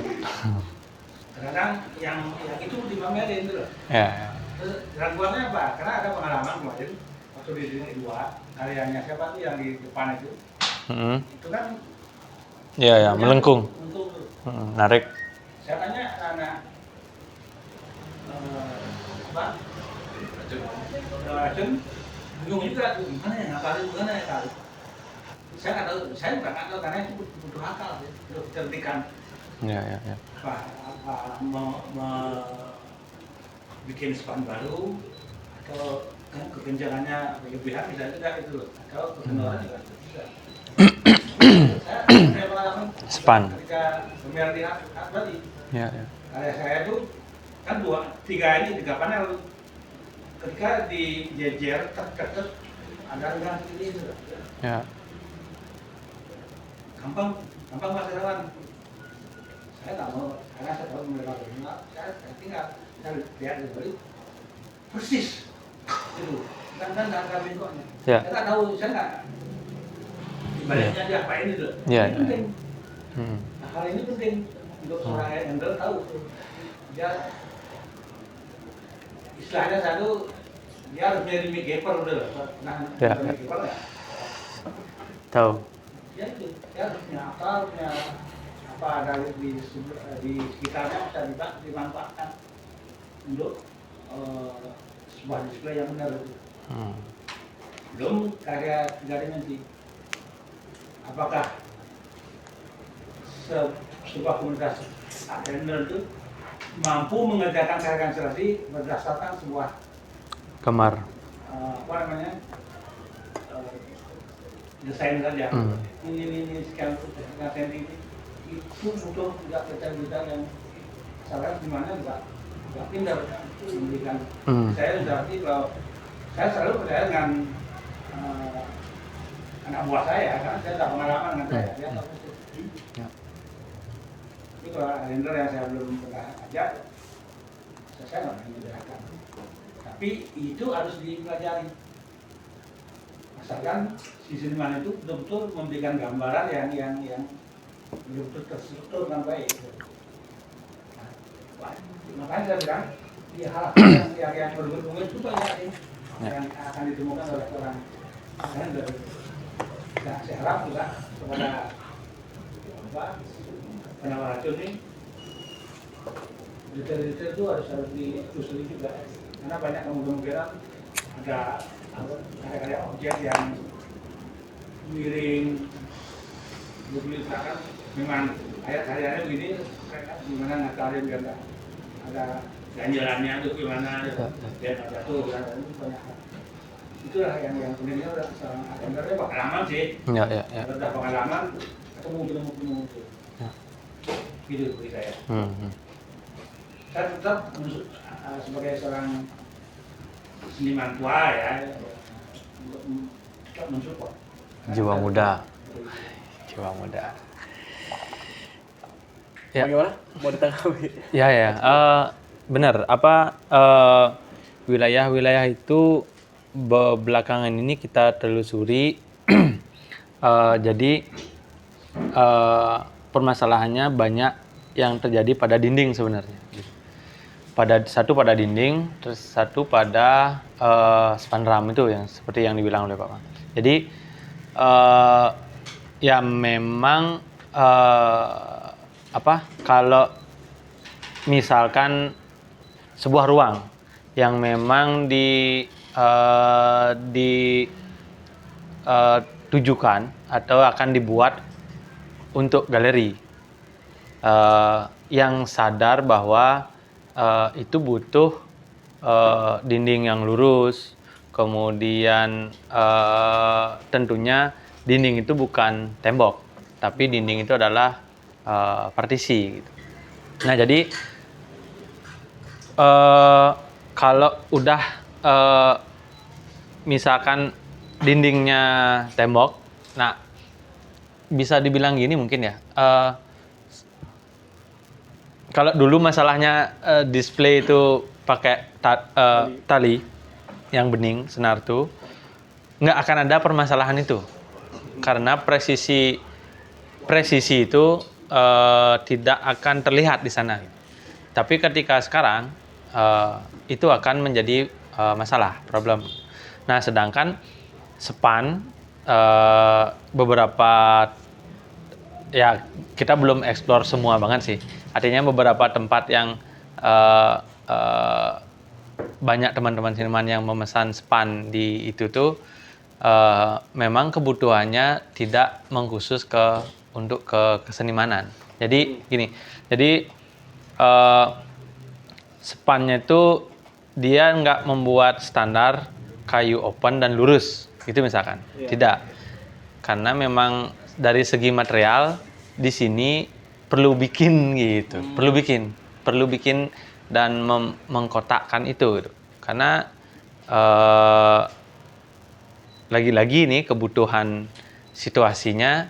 Kadang yang itu dipamerin tuh. Ya. Terus raguannya apa? Karena ada pengalaman kemarin waktu di sini dua karyanya siapa tuh yang di depan itu itu kan Ya, melengkung. untuk tuh. Narik. Saya tanya anak apa? Racun bingung juga tuh gimana ya ngapalin gimana ya kali. Saya nggak tahu, saya juga nggak tahu karena itu butuh akal ya, untuk kecerdikan. Ya. Bikin span baru atau kan kekencangannya berlebihan bisa juga itu loh, atau kekendoran juga bisa. Saya pengalaman Span. ketika pemeliharaan di tadi, Ya, ya. area saya itu kan tiga panel, ketika dijejer tek ada dengan ini itu, Ya. gampang Mas Herwan. Saya nggak mau, karena saya tahu mereka berdua, saya tinggal, saya lihat dari persis itu, kan nggak bengkoknya. Ya. Saya nggak tahu, saya nggak ibaratnya diapain itu. Ya, Ini ya. penting. Hmm. Nah, hal ini penting untuk seorang handler tahu. Dia istilahnya satu, dia harus jadi gaper udah lah. Nah, Ya, jadi ya. gaper ya. Tahu. Ya itu, dia harus punya akal, punya apa ada di sekitarnya bisa dimanfaatkan untuk sebuah display yang benar. Hmm. Belum karya 3 dimensi. Apakah sebuah komunitas handler itu mampu mengerjakan karya ilustrasi berdasarkan sebuah Kamar. apa namanya desain saja. Hmm. Ini sekian senti itu butuh juga detail-detail yang salah di mana nggak pintar memberikan. Hmm. Saya berarti kalau saya selalu percaya dengan anak buah saya karena saya ada pengalaman dengan saya. Dia tahu itu. Ya. Ini kalau handler yang saya belum pernah ajak, saya nggak pernah menjelaskan. Tapi itu harus dipelajari. Asalkan si seniman itu betul-betul memberikan gambaran yang betul-betul terstruktur dengan baik. Nah, makanya saya bilang di hal yang berhubungan itu banyak nih yang akan ditemukan oleh orang handler. Nah, saya harap juga kepada penawar racun ini detail-detail itu harus ditelusuri juga karena banyak kemungkinan ada karya-karya objek yang miring misalkan memang karyanya begini gimana ngakalin biar ada ganjalannya itu gimana biar ada jatuh itu banyak itulah yang pentingnya udah sebenarnya pengalaman sih Ya, ya, ya. udah pengalaman ketemu Ya. gitu bagi saya. Hmm. Saya tetap sebagai seorang seniman tua ya tetap mensupport Jiwa muda. Jiwa muda. Ya. Bagaimana? Mau ditanggapi? Ya, ya. Benar. Wilayah-wilayah itu belakangan ini kita telusuri. Jadi permasalahannya banyak yang terjadi pada dinding sebenarnya. Satu pada dinding, terus satu pada spanram itu yang seperti yang dibilang oleh Pak Man. Jadi ya memang kalau misalkan sebuah ruang yang memang ditujukan atau akan dibuat untuk galeri, yang sadar bahwa itu butuh dinding yang lurus, kemudian tentunya dinding itu bukan tembok, tapi dinding itu adalah partisi. Gitu. Nah jadi kalau udah misalkan dindingnya tembok, nah bisa dibilang gini mungkin ya. Kalau dulu masalahnya display itu pakai tali yang bening, senar tuh, nggak akan ada permasalahan itu. Karena presisi itu tidak akan terlihat di sana. Tapi ketika sekarang, itu akan menjadi masalah, problem. Nah, sedangkan span, beberapa, ya kita belum explore semua banget sih. Artinya beberapa tempat yang banyak teman-teman seniman yang memesan span di itu tuh memang kebutuhannya tidak mengkhusus untuk kesenimanan. Jadi gini, spannya itu dia nggak membuat standar kayu open dan lurus gitu misalkan. Tidak, karena memang dari segi material di sini perlu bikin gitu, perlu bikin dan mengkotakkan itu gitu. Karena lagi-lagi ini kebutuhan situasinya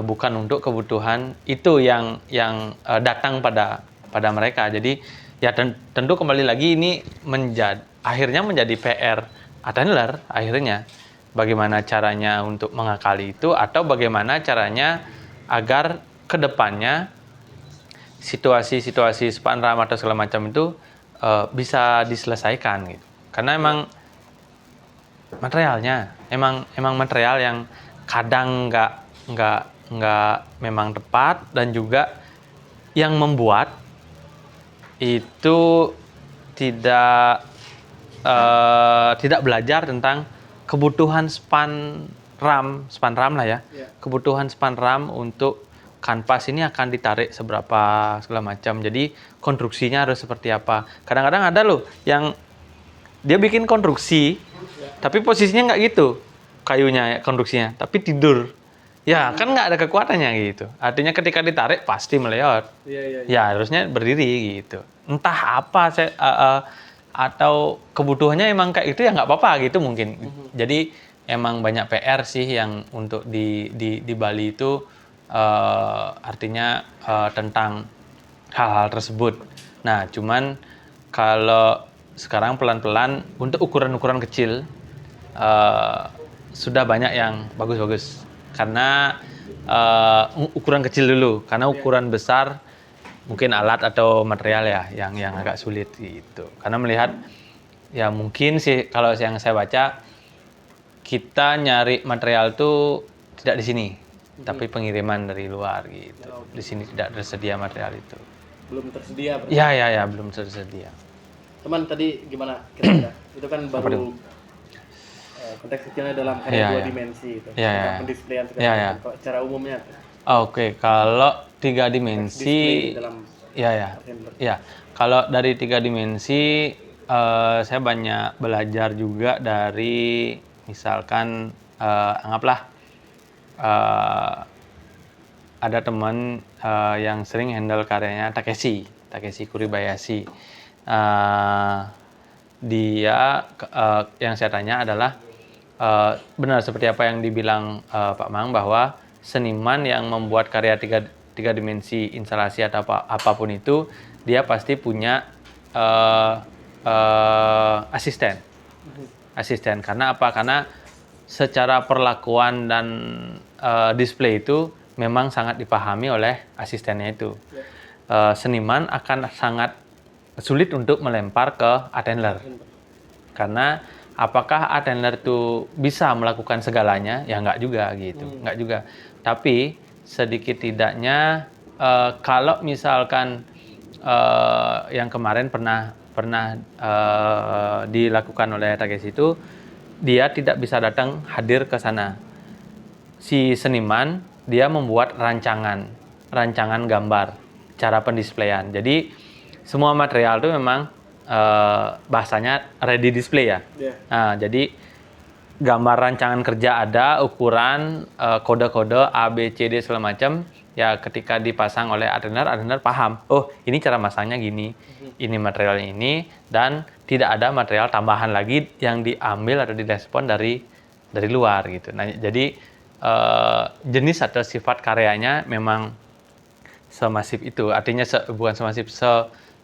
bukan untuk kebutuhan itu yang datang pada mereka. Jadi ya tentu kembali lagi ini akhirnya menjadi PR attendler akhirnya. Bagaimana caranya untuk mengakali itu atau bagaimana caranya agar kedepannya situasi-situasi span RAM atau segala macam itu bisa diselesaikan gitu. Karena emang materialnya emang material yang kadang nggak memang tepat, dan juga yang membuat itu tidak belajar tentang kebutuhan span RAM lah ya. Kebutuhan span RAM untuk kanvas ini akan ditarik seberapa segala macam. Jadi konstruksinya harus seperti apa. Kadang-kadang ada loh yang dia bikin konstruksi tapi posisinya nggak gitu kayunya konstruksinya, tapi tidur. Ya kan nggak ada kekuatannya gitu. Artinya ketika ditarik pasti meleot. Ya harusnya berdiri gitu. Entah apa atau kebutuhannya emang kayak itu ya nggak apa-apa gitu mungkin. Jadi emang banyak PR sih yang untuk di Bali itu artinya tentang hal-hal tersebut. Nah cuman kalau sekarang pelan-pelan untuk ukuran-ukuran kecil sudah banyak yang bagus-bagus. Karena ukuran kecil dulu, karena ukuran besar mungkin alat atau material ya yang agak sulit gitu. Karena melihat ya mungkin sih kalau yang saya baca kita nyari material tuh tidak di sini, tapi pengiriman dari luar gitu. Di sini tidak tersedia material itu. Belum tersedia berarti. Ya belum tersedia. Teman tadi gimana kira-kira? Itu kan baru konteks kecilnya dalam karya 2 dimensi itu. Pendispleyan segala macam. Kok cara umumnya? Oke, kalau 3 dimensi dalam kalau dari 3 dimensi saya banyak belajar juga dari misalkan anggaplah ada teman yang sering handle karyanya Takeshi Kuribayashi. Dia yang saya tanya adalah benar seperti apa yang dibilang Pak Mang, bahwa seniman yang membuat karya tiga dimensi instalasi atau apapun itu, dia pasti punya asisten. Karena apa? Karena secara perlakuan dan display itu memang sangat dipahami oleh asistennya itu. Seniman akan sangat sulit untuk melempar ke attendler. Karena apakah attendler itu bisa melakukan segalanya? Ya enggak juga gitu, enggak juga. Tapi sedikit tidaknya kalau misalkan yang kemarin pernah dilakukan oleh Takeshi itu, dia tidak bisa datang hadir ke sana. Si seniman dia membuat rancangan gambar, cara pendisplayan. Jadi semua material itu memang bahasanya ready display ya. Nah, jadi gambar rancangan kerja ada, ukuran, kode-kode A, B, C, D segala macam. Ya ketika dipasang oleh attendler paham. Oh, ini cara masangnya gini. Ini materialnya ini, dan tidak ada material tambahan lagi yang diambil atau direspon dari luar gitu. Nah, jadi jenis atau sifat karyanya memang semasif itu. Artinya bukan semasif,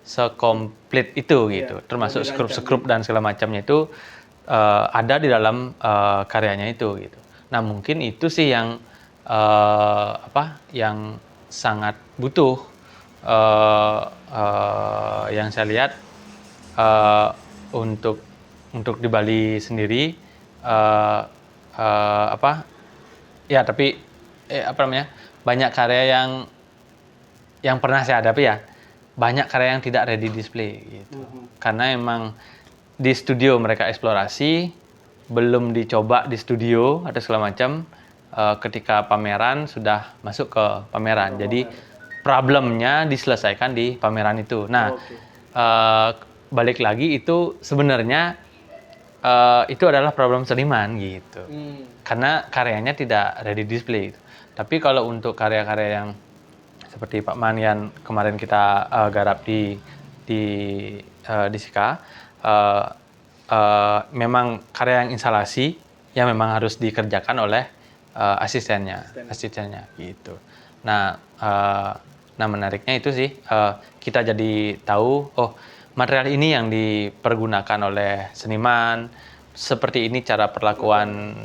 sekomplit itu gitu. Termasuk skrup dan segala macamnya itu ada di dalam karyanya itu gitu. Nah, mungkin itu sih yang yang sangat butuh yang saya lihat untuk di Bali sendiri tapi banyak karya yang pernah saya hadapi ya, banyak karya yang tidak ready display gitu. Karena emang di studio mereka eksplorasi, belum dicoba di studio atau segala macam, ketika pameran sudah masuk ke pameran. Jadi problemnya diselesaikan di pameran itu. Nah, balik lagi itu sebenarnya itu adalah problem seniman gitu. Karena karyanya tidak ready display. Gitu. Tapi kalau untuk karya-karya yang seperti Pak Man yang kemarin kita garap di Sika, memang karya yang instalasi yang memang harus dikerjakan oleh asistennya gitu. Nah, menariknya itu sih kita jadi tahu material ini yang dipergunakan oleh seniman, seperti ini cara perlakuan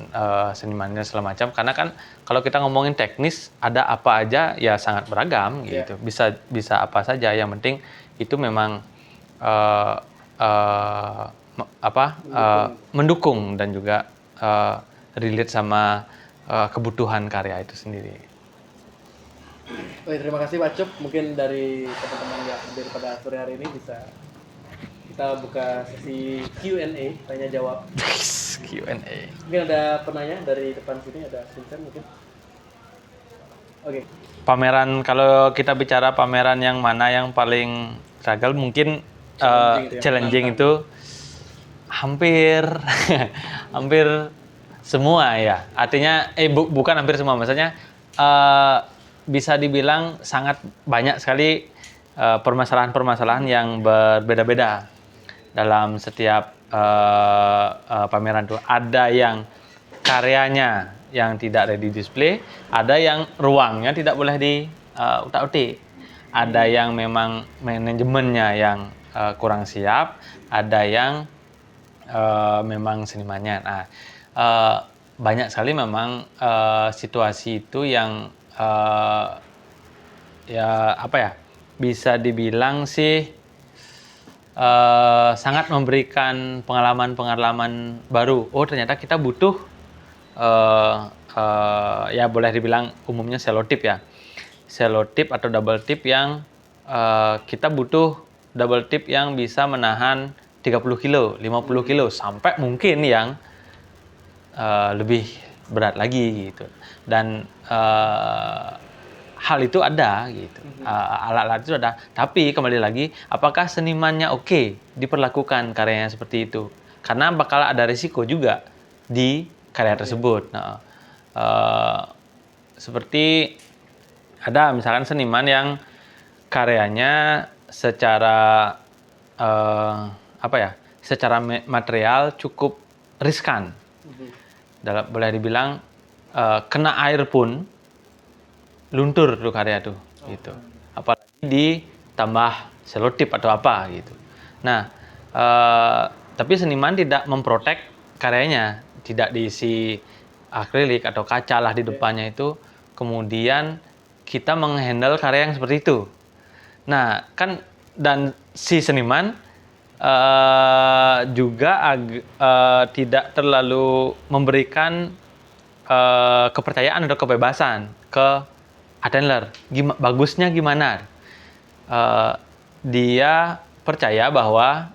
senimannya segala macam. Karena kan kalau kita ngomongin teknis, ada apa aja ya sangat beragam gitu. Bisa apa saja. Yang penting itu memang mendukung dan juga relate sama kebutuhan karya itu sendiri. Oke, terima kasih Pak Cup. Mungkin dari teman-teman yang hadir pada sore hari ini bisa kita buka sesi Q&A, tanya jawab. Q&A. Mungkin ada penanya dari depan sini, ada Vincent mungkin. Oke. Pameran, kalau kita bicara pameran yang mana yang paling struggle, mungkin challenging itu hampir hampir semua ya. Artinya bukan hampir semua, maksudnya bisa dibilang sangat banyak sekali permasalahan-permasalahan yang berbeda-beda dalam setiap pameran itu. Ada yang karyanya yang tidak ready display, ada yang ruangnya tidak boleh di utak-utik, ada yang memang manajemennya yang kurang siap, ada yang memang senimannya. Nah, banyak sekali memang situasi itu yang bisa dibilang sih sangat memberikan pengalaman-pengalaman baru. Oh, ternyata kita butuh ya boleh dibilang umumnya selotip ya. Selotip atau double tip yang kita butuh double tip yang bisa menahan 30 kilo, 50 kilo, sampai mungkin yang lebih berat lagi gitu. Dan hal itu ada gitu, alat-alat itu ada. Tapi kembali lagi, apakah senimannya oke diperlakukan karyanya seperti itu? Karena bakal ada risiko juga di karya tersebut. Nah, seperti ada misalkan seniman yang karyanya secara secara material cukup riskan. Boleh dibilang kena air pun luntur tuh karya tuh gitu. Apalagi ditambah selotip atau apa gitu. Nah, tapi seniman tidak memprotek karyanya, tidak diisi akrilik atau kaca lah di depannya itu. Kemudian kita menghandle karya yang seperti itu. Nah, kan dan si seniman juga tidak terlalu memberikan kepercayaan atau kebebasan ke attailer. Bagusnya gimana? Dia percaya bahwa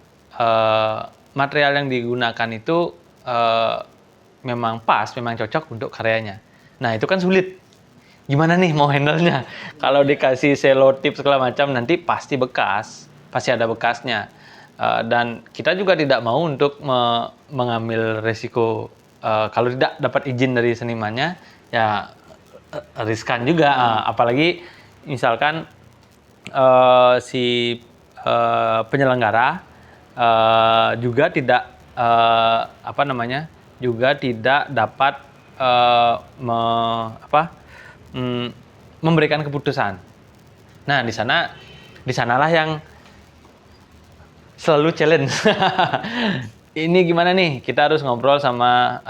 material yang digunakan itu memang pas, memang cocok untuk karyanya. Nah, itu kan sulit. Gimana nih mau handle-nya? Kalau dikasih selotip segala macam, nanti pasti bekas, pasti ada bekasnya. Dan kita juga tidak mau untuk mengambil resiko kalau tidak dapat izin dari senimannya, ya riskan juga. Apalagi misalkan si penyelenggara juga tidak juga tidak dapat memberikan keputusan. Nah, di sanalah yang selalu challenge. Ini gimana nih? Kita harus ngobrol sama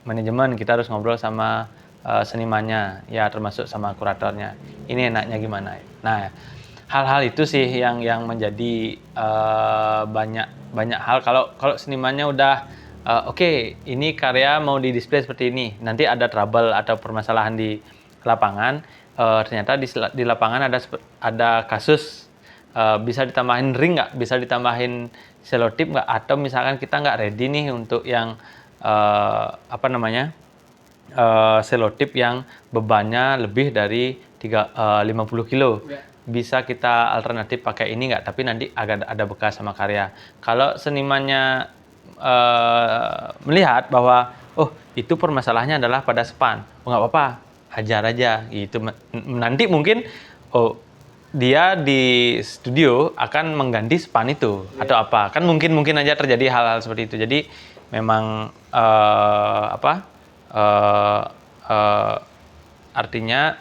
manajemen, kita harus ngobrol sama senimannya, ya termasuk sama kuratornya. Ini enaknya gimana? Nah, hal-hal itu sih yang menjadi banyak hal. Kalau senimannya udah oke, ini karya mau di display seperti ini, nanti ada trouble atau permasalahan di lapangan, ternyata di lapangan ada kasus, bisa ditambahin ring nggak, bisa ditambahin selotip nggak, atau misalkan kita nggak ready nih untuk yang selotip yang bebannya lebih dari 50 kilo. Bisa kita alternatif pakai ini nggak, tapi nanti agak ada bekas sama karya. Kalau senimannya melihat bahwa oh itu permasalahannya adalah pada span, oh, nggak apa-apa, hajar aja gitu. Nanti mungkin oh dia di studio akan mengganti span itu atau apa, kan mungkin aja terjadi hal-hal seperti itu. Jadi memang artinya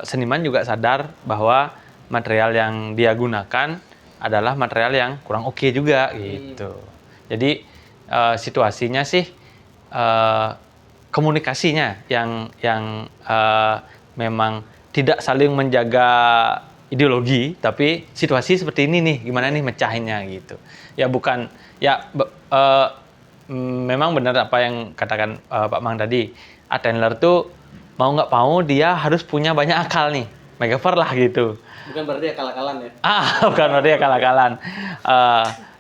seniman juga sadar bahwa material yang dia gunakan adalah material yang kurang oke juga gitu. Jadi situasinya sih komunikasinya yang memang tidak saling menjaga ideologi, tapi situasi seperti ini nih, gimana nih mecahinnya gitu. Ya bukan, ya memang benar apa yang katakan Pak Mang tadi, Attendler tuh mau nggak mau dia harus punya banyak akal nih, Megaver lah gitu. Bukan berarti akal-akalan ya? Bukan berarti akal-akalan.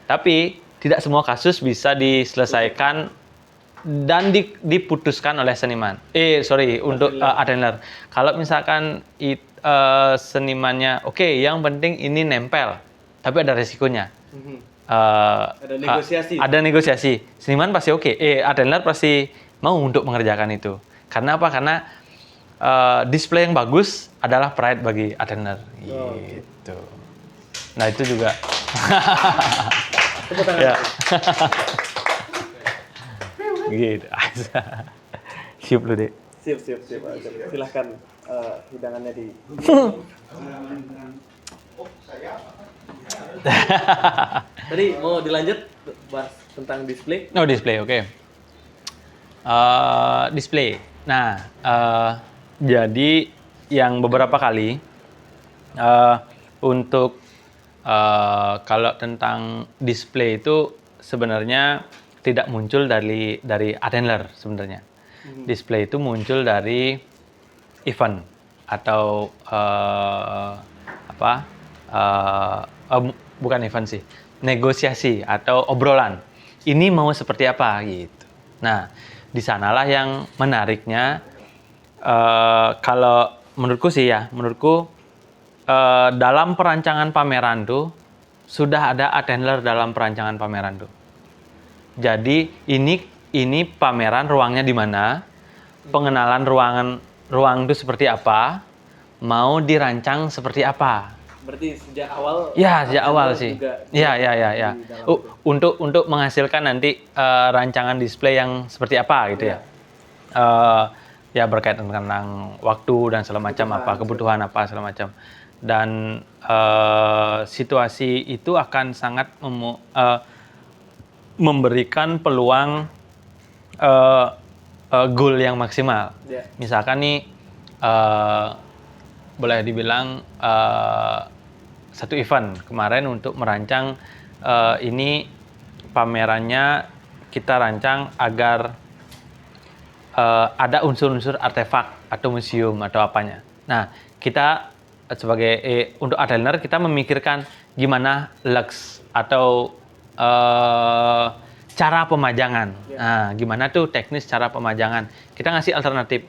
Tapi tidak semua kasus bisa diselesaikan dan diputuskan oleh seniman. Untuk Attendler. Kalau misalkan senimannya, oke, yang penting ini nempel, tapi ada resikonya. Ada negosiasi. Ada negosiasi. Seniman pasti oke. Attendler pasti mau untuk mengerjakan itu. Karena apa? Karena display yang bagus adalah pride bagi Attendler. Gitu. Nah itu juga. Tepuk tangan. Ya. Gitu. Siap lu, Dek. Siap. Silahkan hidangannya di. Tadi mau dilanjut bahas tentang display. Oh, display, oke. Display. Nah, jadi yang beberapa kali untuk kalau tentang display itu sebenarnya tidak muncul dari Attendler sebenarnya. Display itu muncul dari event atau bukan event sih, negosiasi atau obrolan. Ini mau seperti apa gitu. Nah, di sanalah yang menariknya. Kalau menurutku dalam perancangan pameran tuh sudah ada Attendler dalam perancangan pameran tuh. Jadi ini pameran ruangnya di mana, pengenalan ruang itu seperti apa, mau dirancang seperti apa. Berarti sejak awal. Ya, sejak awal sih. Ya. Untuk menghasilkan nanti rancangan display yang seperti apa gitu ya. Ya berkaitan tentang waktu dan segala macam, kebutuhan apa segala macam. Dan situasi itu akan sangat memberikan peluang goal yang maksimal. Misalkan nih boleh dibilang satu event kemarin untuk merancang ini pamerannya kita rancang agar ada unsur-unsur artefak atau museum atau apanya. Nah, kita sebagai untuk Attendler kita memikirkan gimana lux atau cara pemajangan. Nah, gimana tuh teknis cara pemajangan. Kita ngasih alternatif.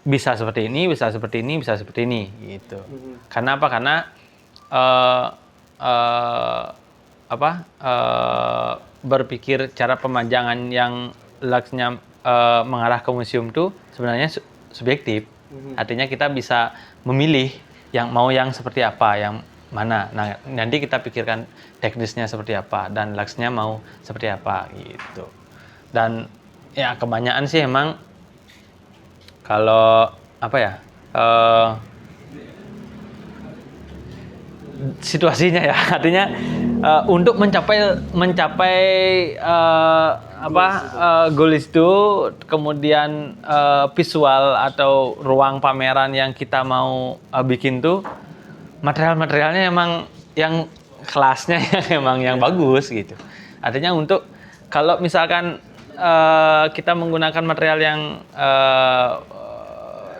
Bisa seperti ini, bisa seperti ini, bisa seperti ini gitu. Karena apa? Karena berpikir cara pemajangan yang luxnya mengarah ke museum tuh sebenarnya subjektif. Artinya kita bisa memilih yang seperti apa, yang mana. Nah, nanti kita pikirkan teknisnya seperti apa dan luxnya mau seperti apa gitu. Dan ya kebanyakan sih emang kalau situasinya ya, artinya untuk mencapai goal itu, kemudian visual atau ruang pameran yang kita mau bikin tuh material-materialnya emang yang kelasnya emang yang bagus gitu. Artinya untuk kalau misalkan kita menggunakan material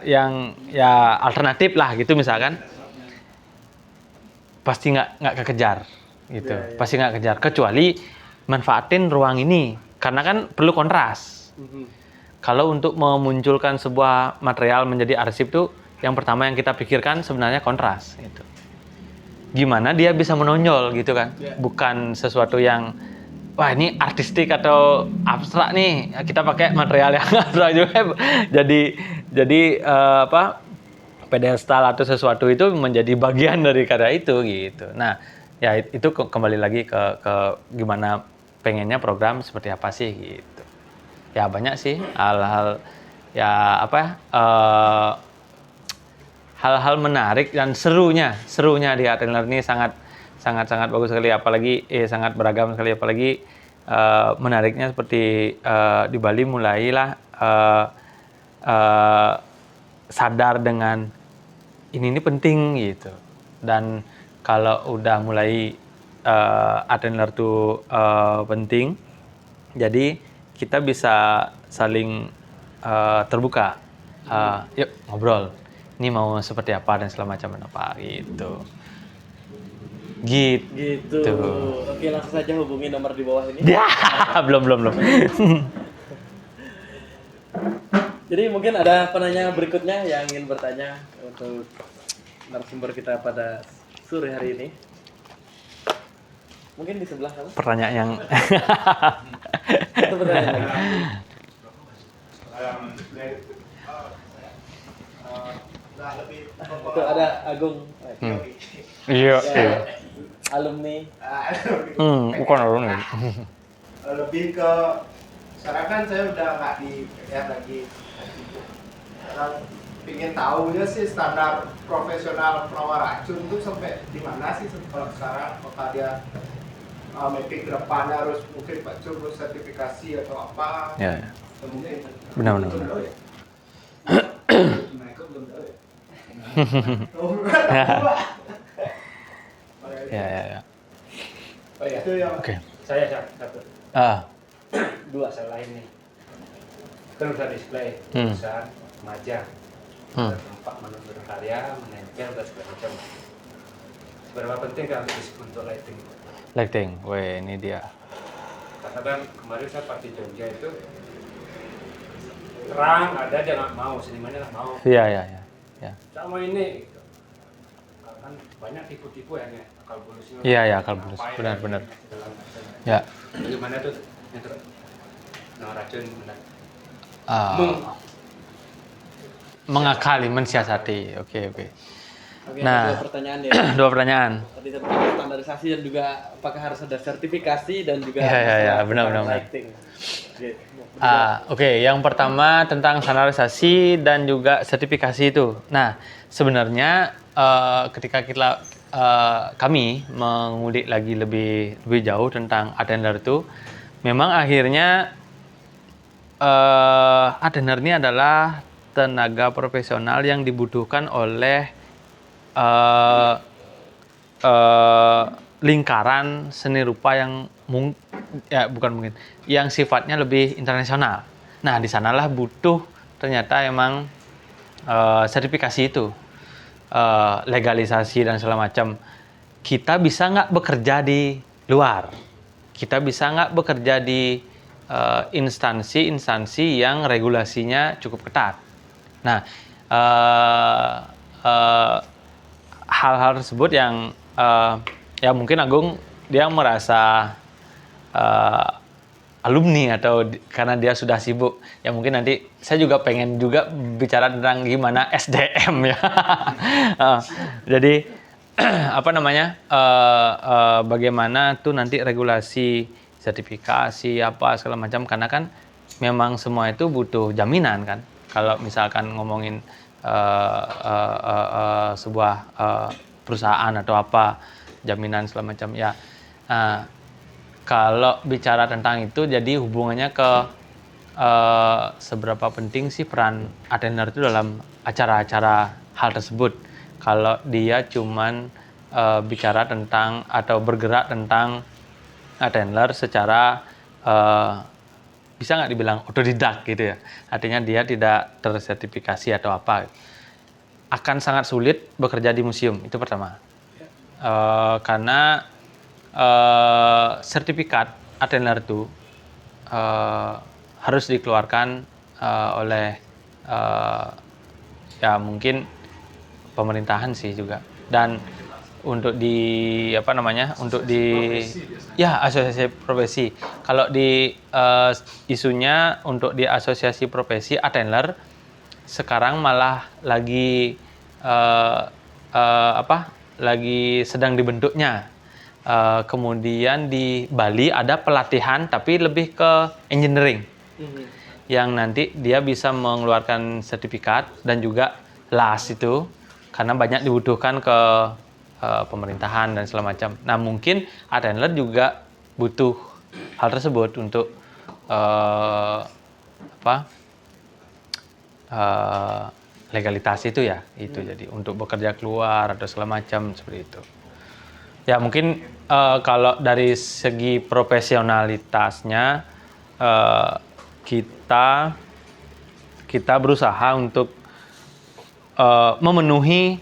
yang ya alternatif lah gitu misalkan, pasti nggak kekejar gitu. Pasti nggak kejar, kecuali manfaatin ruang ini karena kan perlu kontras. Kalau untuk memunculkan sebuah material menjadi arsip tuh yang pertama yang kita pikirkan sebenarnya kontras gitu. Gimana dia bisa menonjol gitu kan, bukan sesuatu yang wah ini artistik atau abstrak nih, kita pakai material yang abstrak juga. Jadi apa, pedestal atau sesuatu itu menjadi bagian dari karya itu gitu. Nah, ya itu kembali lagi ke gimana pengennya program seperti apa sih gitu. Ya banyak sih hal-hal ya apa hal-hal menarik dan serunya di Art and Learn ini sangat bagus sekali, apalagi sangat beragam sekali, apalagi menariknya seperti di Bali mulailah sadar dengan ini penting gitu. Dan kalau udah mulai Art and Learn itu penting, jadi kita bisa saling terbuka, yuk ngobrol, ini mau seperti apa dan segala macam apa gitu. Gitu. Oke, langsung saja hubungi nomor di bawah ini. Ya, belum. Jadi mungkin ada penanya berikutnya yang ingin bertanya untuk narasumber kita pada sore hari ini. Mungkin di sebelah kamu. Pertanyaan yang Itu pertanyaan lagi. Itu ada Agung. iya. Alumni. Bukan alumni. Lebih ke sekarang kan saya udah nggak di PR lagi. Sekarang ingin tahunya sih standar profesional penawar racun itu sampai di mana sih kalau sekarang? Apakah dia mapping ke depannya harus mungkin Pak Cur sertifikasi atau apa? Ya. Mungkin Benar. Belum tahu ya? Mereka belum tahu ya? Ya. Oh iya, Itu yang Oke. saya satu. Dua. Masalah ini. Kan udah display Hmm. tulisan, majang, tempat menunjukkan karya, menempel dan segala macam. Seberapa penting kan untuk lighting? Lighting, weh ini dia. Karena kan kemarin saya party Jogja itu terang ada dia nggak mau, senimannya nggak mau. Iya. Sama ini, gitu. Kan banyak tipu-tipu ya nih, akal bulus. Iya, akal bulus. Benar. Ya. Bagaimana tuh? Itu racun benar. Mengakali, mensiasati. Oke. Oke, Nah. dua pertanyaan ya. Dua pertanyaan. Tadi tentang standarisasi dan juga apakah harus ada sertifikasi dan juga Iya, masalah benar. lighting. Oke. Oke, yang pertama tentang standarisasi dan juga sertifikasi itu. Nah, sebenarnya ketika kami mengulik lagi lebih jauh tentang Art and Learn itu, memang akhirnya Art and Learn ini adalah tenaga profesional yang dibutuhkan oleh lingkaran seni rupa yang yang sifatnya lebih internasional. Nah, di sanalah butuh ternyata emang sertifikasi itu, legalisasi dan segala macam. Kita bisa nggak bekerja di luar? Kita bisa nggak bekerja di instansi yang regulasinya cukup ketat? Nah, hal-hal tersebut yang ya mungkin Agung dia merasa alumni atau karena dia sudah sibuk, ya mungkin nanti saya juga pengen juga bicara tentang gimana SDM ya. Jadi bagaimana tuh nanti regulasi sertifikasi apa segala macam, karena kan memang semua itu butuh jaminan kan. Kalau misalkan ngomongin sebuah perusahaan atau apa, jaminan segala macam ya. Kalau bicara tentang itu, jadi hubungannya ke seberapa penting sih peran Art and Learn itu dalam acara-acara hal tersebut. Kalau dia cuman bicara tentang atau bergerak tentang Art and Learn secara bisa nggak dibilang otodidak gitu ya. Artinya dia tidak tersertifikasi atau apa. Akan sangat sulit bekerja di museum, itu pertama. Karena sertifikat Art and Learn itu harus dikeluarkan oleh ya mungkin pemerintahan sih juga, dan untuk di apa namanya untuk di ya asosiasi profesi. Kalau di isunya untuk di asosiasi profesi attailer sekarang malah lagi lagi sedang dibentuknya. Kemudian di Bali ada pelatihan tapi lebih ke engineering yang nanti dia bisa mengeluarkan sertifikat dan juga LAS itu karena banyak dibutuhkan ke pemerintahan dan segala macam. Nah mungkin attailer juga butuh hal tersebut untuk legalitas itu ya, itu jadi untuk bekerja keluar atau segala macam seperti itu. Ya mungkin kalau dari segi profesionalitasnya kita berusaha untuk memenuhi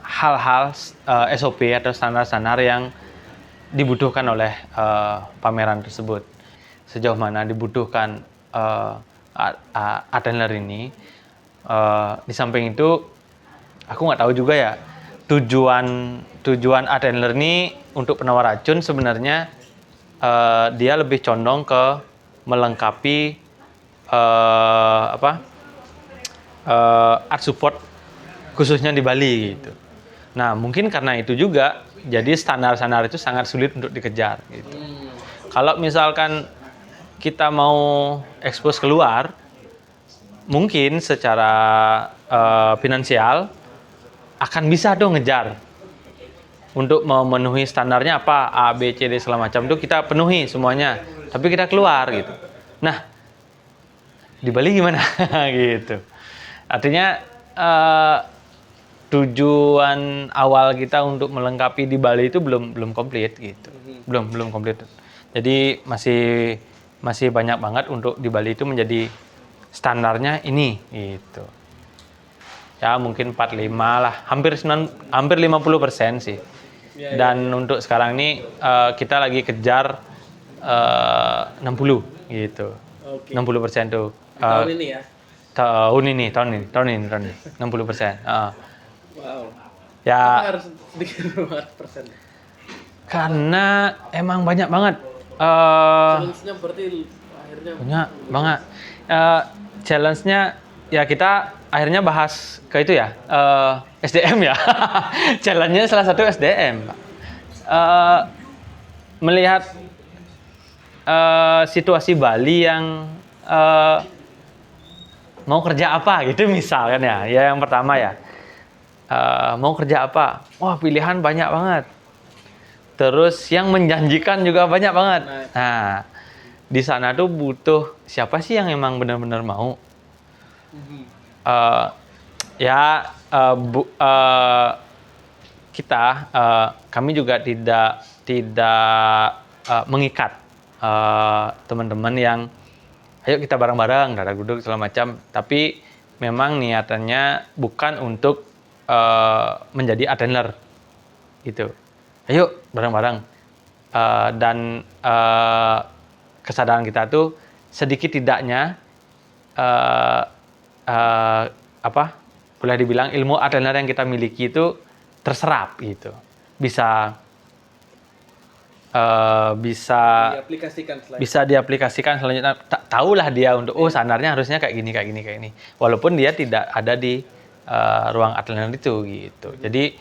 hal-hal SOP atau standar-standar yang dibutuhkan oleh pameran tersebut. Sejauh mana dibutuhkan attailer ini. Di samping itu, aku nggak tahu juga ya tujuan attailer ini untuk penawar racun sebenarnya dia lebih condong ke melengkapi art support khususnya di Bali gitu. Nah mungkin karena itu juga jadi standar-standar itu sangat sulit untuk dikejar gitu. Kalau misalkan kita mau ekspos keluar, mungkin secara finansial akan bisa tuh ngejar untuk memenuhi standarnya apa A, B, C, D segala macam itu kita penuhi semuanya, tapi kita keluar gitu. Nah di Bali gimana gitu? Artinya tujuan awal kita untuk melengkapi di Bali itu belum komplit gitu, belum komplit. Jadi masih banyak banget untuk di Bali itu menjadi standarnya ini gitu. Ya mungkin 45 lah, hampir 50% sih. Dan untuk sekarang ini kita lagi kejar 60 gitu. 60% tuh. Tahun ini ya? Tahun ini 60%. Wow. Ya. Apa harus sedikit banget persen? Karena emang banyak banget. Challenge-nya berarti akhirnya Banyak banget. Challenge-nya ya kita akhirnya bahas ke itu ya, SDM ya. Challenge-nya salah satu SDM. Melihat situasi Bali yang mau kerja apa gitu misalkan ya. Ya yang pertama ya, mau kerja apa? Wah pilihan banyak banget. Terus yang menjanjikan juga banyak banget. Nah, di sana tuh butuh siapa sih yang emang benar-benar mau? Kami juga tidak mengikat teman-teman yang ayo kita bareng-bareng, dada duduk segala macam. Tapi memang niatannya bukan untuk menjadi attailer gitu. Ayo bareng-bareng. Dan kesadaran kita tuh sedikit tidaknya boleh dibilang ilmu attailer yang kita miliki itu terserap gitu. Bisa diaplikasikan selanjutnya. Tahulah dia untuk standarnya harusnya kayak gini. Walaupun dia tidak ada di ruang attailer itu gitu. Jadi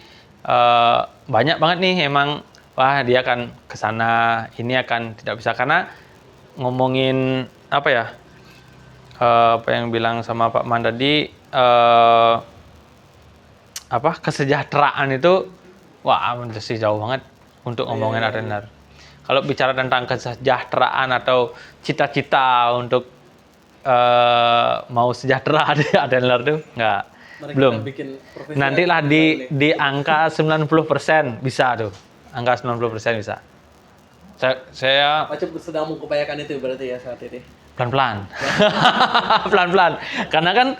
banyak banget nih emang wah dia akan kesana, ini akan tidak bisa karena ngomongin apa yang bilang sama Pak Man tadi kesejahteraan itu wah masih jauh banget untuk ngomongin attailer. Kalau bicara tentang kesejahteraan atau cita-cita untuk mau sejahtera di attailer tuh enggak. Belum. Nantilah di angka 90% bisa tuh. Angka 90% bisa. Saya Macam sedang mengupayakan itu berarti ya saat ini. Pelan-pelan. Pelan-pelan. Karena kan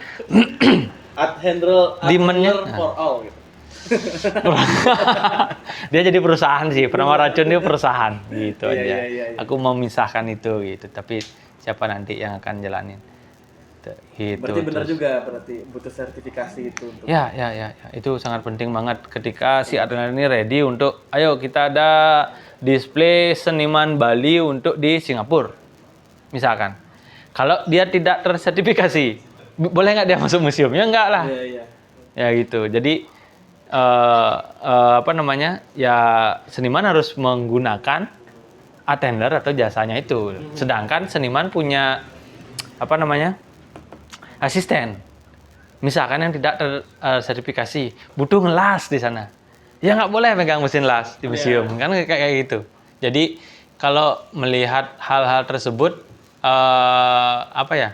Attailer for all gitu. Dia jadi perusahaan sih, penawar racun itu perusahaan gitu aja. Iya. Aku mau memisahkan itu gitu, tapi siapa nanti yang akan jalanin. Gitu. Berarti benar Terus- juga, berarti butuh sertifikasi itu untuk Ya, itu sangat penting banget ketika si atlet ini ready untuk, ayo kita ada display seniman Bali untuk di Singapura, misalkan. Kalau dia tidak tersertifikasi, boleh nggak dia masuk museum? Ya enggak lah. Iya. Ya gitu. Jadi apa namanya? Ya seniman harus menggunakan attailer atau jasanya itu. Sedangkan seniman punya apa namanya? Asisten. Misalkan yang tidak tersertifikasi, butuh ngelas di sana. Ya nggak boleh pegang mesin las di museum, kan kayak gitu. Jadi kalau melihat hal-hal tersebut, apa ya?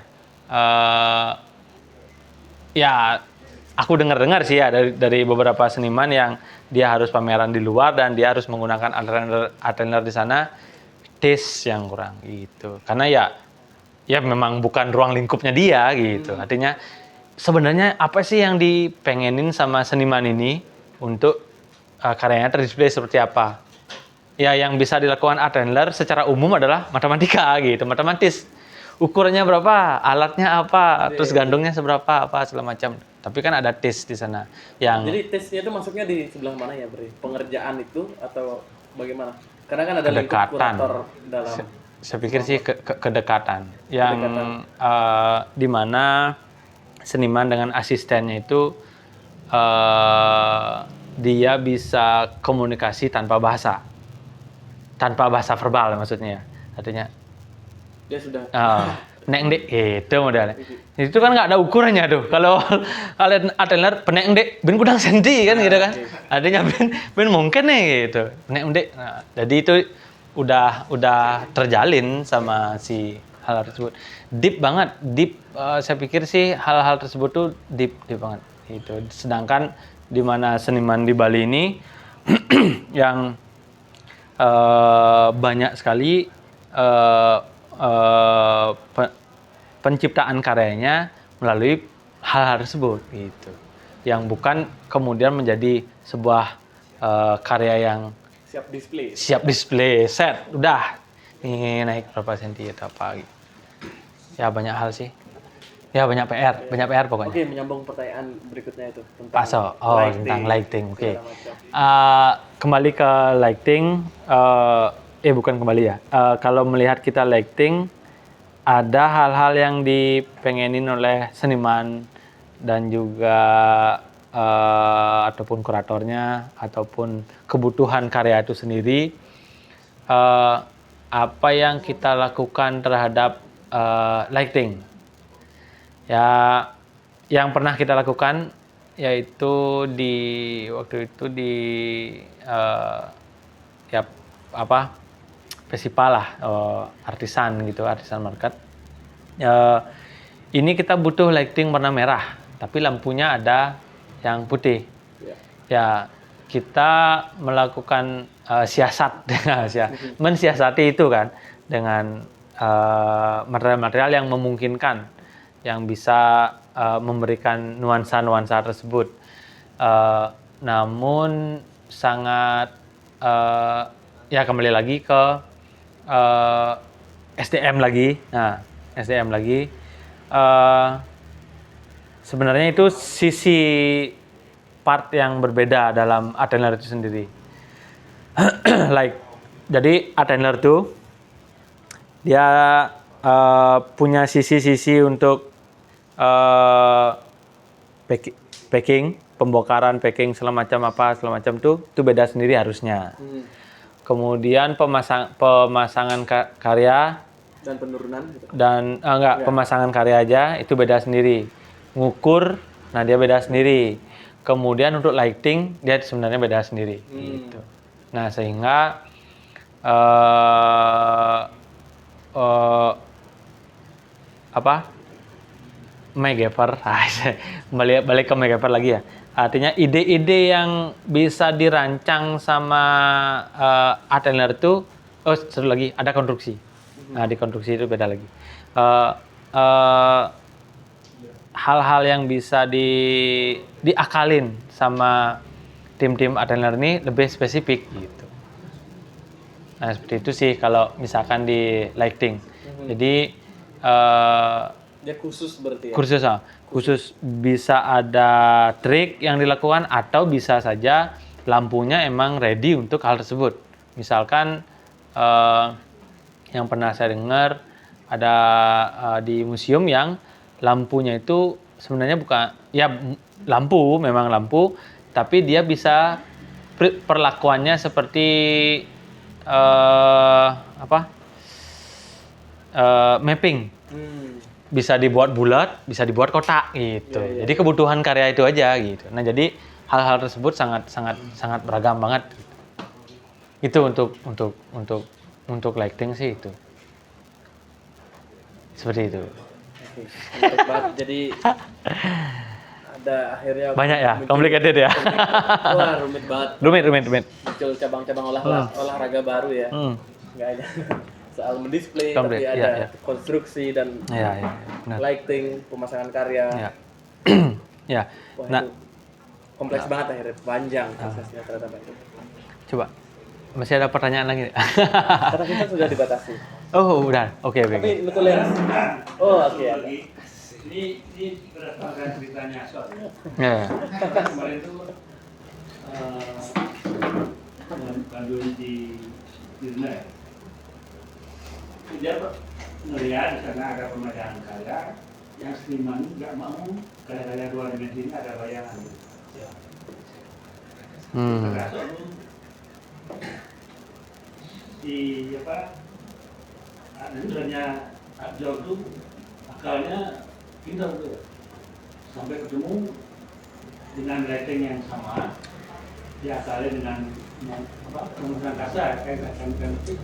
Ya aku dengar-dengar sih ya dari beberapa seniman yang dia harus pameran di luar dan dia harus menggunakan attailer di sana, taste yang kurang gitu. Karena ya memang bukan ruang lingkupnya dia gitu. Artinya sebenarnya apa sih yang dipengenin sama seniman ini untuk karyanya terdisplay seperti apa? Ya yang bisa dilakukan attailer secara umum adalah matematika gitu, matematis. Ukurannya berapa, alatnya apa, terus gandungnya seberapa, apa segala macam. Tapi kan ada tes di sana yang Jadi tesnya itu masuknya di sebelah mana ya, Bre? Pengerjaan itu atau bagaimana? Karena kan ada lingkup Kedekatan. kurator dalam. saya pikir sih kedekatan yang di mana seniman dengan asistennya itu dia bisa komunikasi tanpa bahasa verbal maksudnya. Artinya Dia sudah nek ndek itu modelnya. Itu kan nggak ada ukurannya tuh. Kalau kalian attailer penek ndek ben kudang senti kan gitu kan. Artinya ben mungkin nih gitu. Penek ndek. Nah, jadi itu udah terjalin sama si hal tersebut. Deep banget, saya pikir sih hal-hal tersebut tuh deep banget gitu. Sedangkan di mana seniman di Bali ini yang banyak sekali penciptaan karyanya melalui hal-hal tersebut gitu, yang bukan kemudian menjadi sebuah karya yang siap display. set udah ini naik berapa senti atau apa gitu. Ya banyak hal sih, ya banyak PR pokoknya. Oke, menyambung pertanyaan berikutnya itu tentang Paso, tentang lighting. Oke. segala macam. Kembali ke lighting, bukan kembali ya. Kalau melihat kita lighting, ada hal-hal yang dipengenin oleh seniman dan juga ataupun kuratornya ataupun kebutuhan karya itu sendiri. Apa yang kita lakukan terhadap lighting? Ya, yang pernah kita lakukan yaitu waktu itu di festival lah, artisan market. Ini kita butuh lighting warna merah, tapi lampunya ada yang putih. Ya, kita melakukan siasat, mensiasati itu kan dengan material-material yang memungkinkan, yang bisa memberikan nuansa-nuansa tersebut. Namun sangat kembali lagi ke SDM lagi. Nah, SDM lagi. Sebenarnya itu sisi part yang berbeda dalam attailer itu sendiri. Jadi attailer itu dia punya sisi-sisi untuk packing, pembongkaran, packing segala macam itu beda sendiri harusnya. Kemudian pemasangan karya Dan penurunan gitu. dan pemasangan karya aja itu beda sendiri. Ngukur, nah dia beda sendiri. Kemudian untuk lighting dia sebenarnya beda sendiri gitu. Nah, sehingga MacGyver, balik ke MacGyver lagi ya. Artinya ide-ide yang bisa dirancang sama attailer itu, satu lagi ada konstruksi. Nah, di konstruksi itu beda lagi. Hal-hal yang bisa diakalin sama tim-tim attailer ini lebih spesifik gitu. Nah, seperti itu sih kalau misalkan di lighting. Jadi Dia khusus berarti ya. Khusus bisa ada trik yang dilakukan atau bisa saja lampunya emang ready untuk hal tersebut. Misalkan yang pernah saya dengar ada di museum yang lampunya itu sebenarnya bukan ya lampu, memang lampu, tapi dia bisa perlakuannya seperti mapping. Bisa dibuat bulat, bisa dibuat kotak gitu. Jadi kebutuhan karya itu aja gitu. Nah, jadi hal-hal tersebut sangat beragam banget. Itu untuk lighting sih itu. Seperti itu. Untuk banget. Jadi ada akhirnya Banyak ya, muncul- complicated ya. Wah, rumit banget. Rumit. Muncul cabang-cabang olahraga baru ya. Nggak hanya soal mendisplay, tapi Komplit, ada iya. konstruksi dan Iya, benar. lighting, pemasangan karya. Ya. Ya. Wah, Nah, itu kompleks banget akhirnya, panjang prosesnya ternyata Pak. coba. Masih ada pertanyaan lagi? Karena kita sudah dibatasi. Oh, udah. Oke. Tapi betul ya. Oh, oke. Ini berdasarkan ceritanya Aswad. Ya. Kemarin itu Bandung di Dirna ya. Dia melihat di sana ada pemandangan karya yang seniman nggak mau karya-karya dua dimensi ini ada bayangan. Termasuk di sebenarnya Abjol itu akalnya pintar tuh sampai ketemu dengan lighting yang sama diakalin dengan penggunaan kasar kayak cantik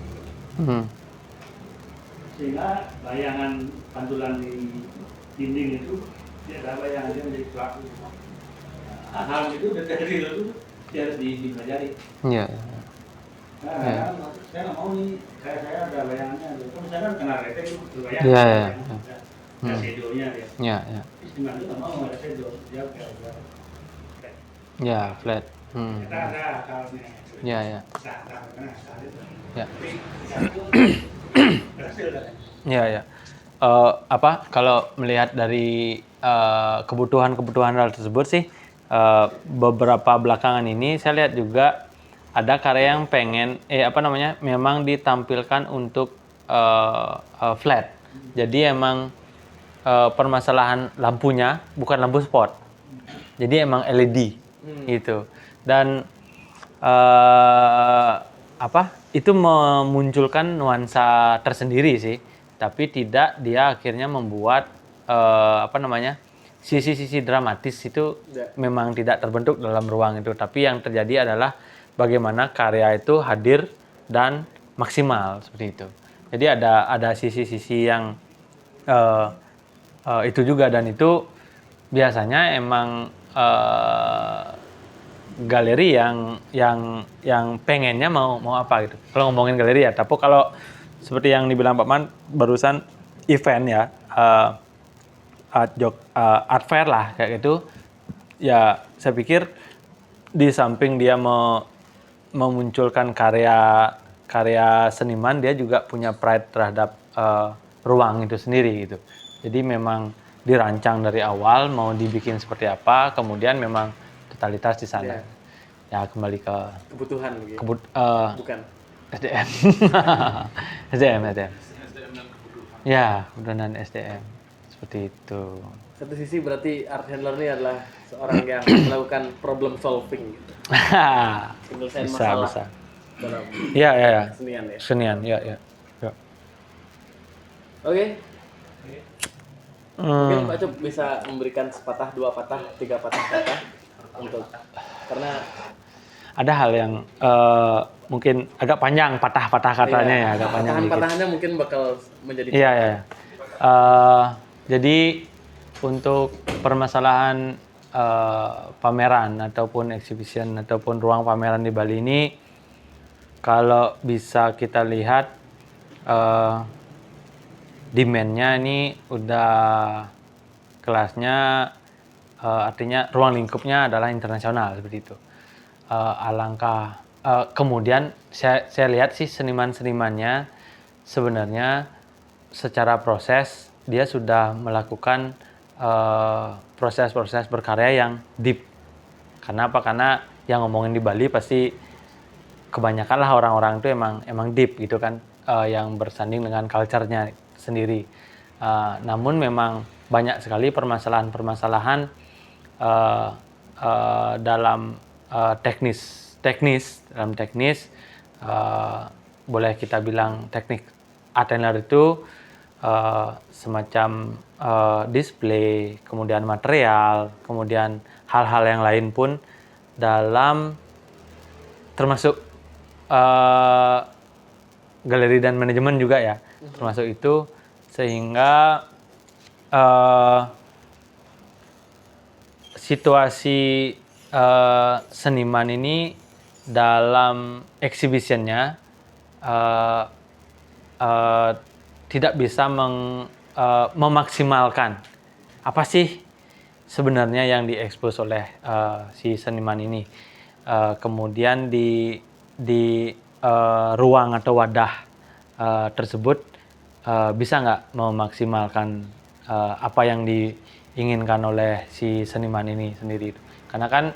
sehingga bayangan pantulan di dinding itu tidak ada bayangan dia menjadi pelaku. Hal itu dari dulu dia harus dipelajari. Iya. Nah, saya nggak mau nih, kayak saya ada bayangannya. Kalau saya kan kena lighting berbayang. Iya. Ada shadownya dia. Ya. Istimewa itu nggak mau ada shadow, dia kayak Ya, flat. kita ada akalnya. Ya. Ya. Berhasil kan? Ya. Kalau melihat dari kebutuhan hal tersebut sih, beberapa belakangan ini saya lihat juga ada karya yang pengen memang ditampilkan untuk flat. Jadi emang permasalahan lampunya bukan lampu spot. Jadi emang LED gitu. Dan itu memunculkan nuansa tersendiri sih, tapi tidak dia akhirnya membuat sisi-sisi dramatis itu memang tidak terbentuk dalam ruang itu, tapi yang terjadi adalah bagaimana karya itu hadir dan maksimal seperti itu. Jadi ada sisi-sisi yang itu juga, dan itu biasanya emang galeri yang pengennya mau apa gitu. Kalau ngomongin galeri ya, tapi kalau seperti yang dibilang Pak Man barusan, event ya, art fair lah kayak gitu. Ya saya pikir di samping dia memunculkan karya seniman, dia juga punya pride terhadap ruang itu sendiri gitu. Jadi memang dirancang dari awal mau dibikin seperti apa, kemudian memang totalitas di sana. Ya kembali ke Kebutuhan gitu. Bukan. SDM. SDM. Ya, kebutuhan SDM. Seperti itu. Satu sisi berarti art handler ini adalah seorang yang melakukan problem solving gitu. Penyelesaian masalah bisa. dalam Ya. kesenian ya. Kesenian, ya. Oke. Mungkin Pak Cup bisa memberikan sepatah, dua patah, tiga patah kata untuk, karena ada hal yang mungkin agak panjang patah-patah katanya ya, agak panjang dikit. patahannya mungkin bakal menjadi Iya. Jadi untuk permasalahan pameran ataupun exhibition ataupun ruang pameran di Bali ini, kalau bisa kita lihat demand-nya ini udah kelasnya, artinya ruang lingkupnya adalah internasional seperti itu. Alangkah kemudian saya lihat sih seniman-senimannya sebenarnya secara proses dia sudah melakukan proses-proses berkarya yang deep. Karena apa? Karena yang ngomongin di Bali pasti kebanyakan lah orang-orang itu emang deep gitu kan, yang bersanding dengan culture-nya sendiri. Namun memang banyak sekali permasalahan-permasalahan dalam teknis boleh kita bilang teknik attailer itu semacam display, kemudian material, kemudian hal-hal yang lain pun dalam termasuk galeri dan manajemen juga ya, termasuk itu, sehingga situasi seniman ini dalam exhibitionnya tidak bisa memaksimalkan apa sih sebenarnya yang diekspos oleh si seniman ini. Kemudian di ruang atau wadah tersebut bisa nggak memaksimalkan apa yang diinginkan oleh si seniman ini sendiri. Karena kan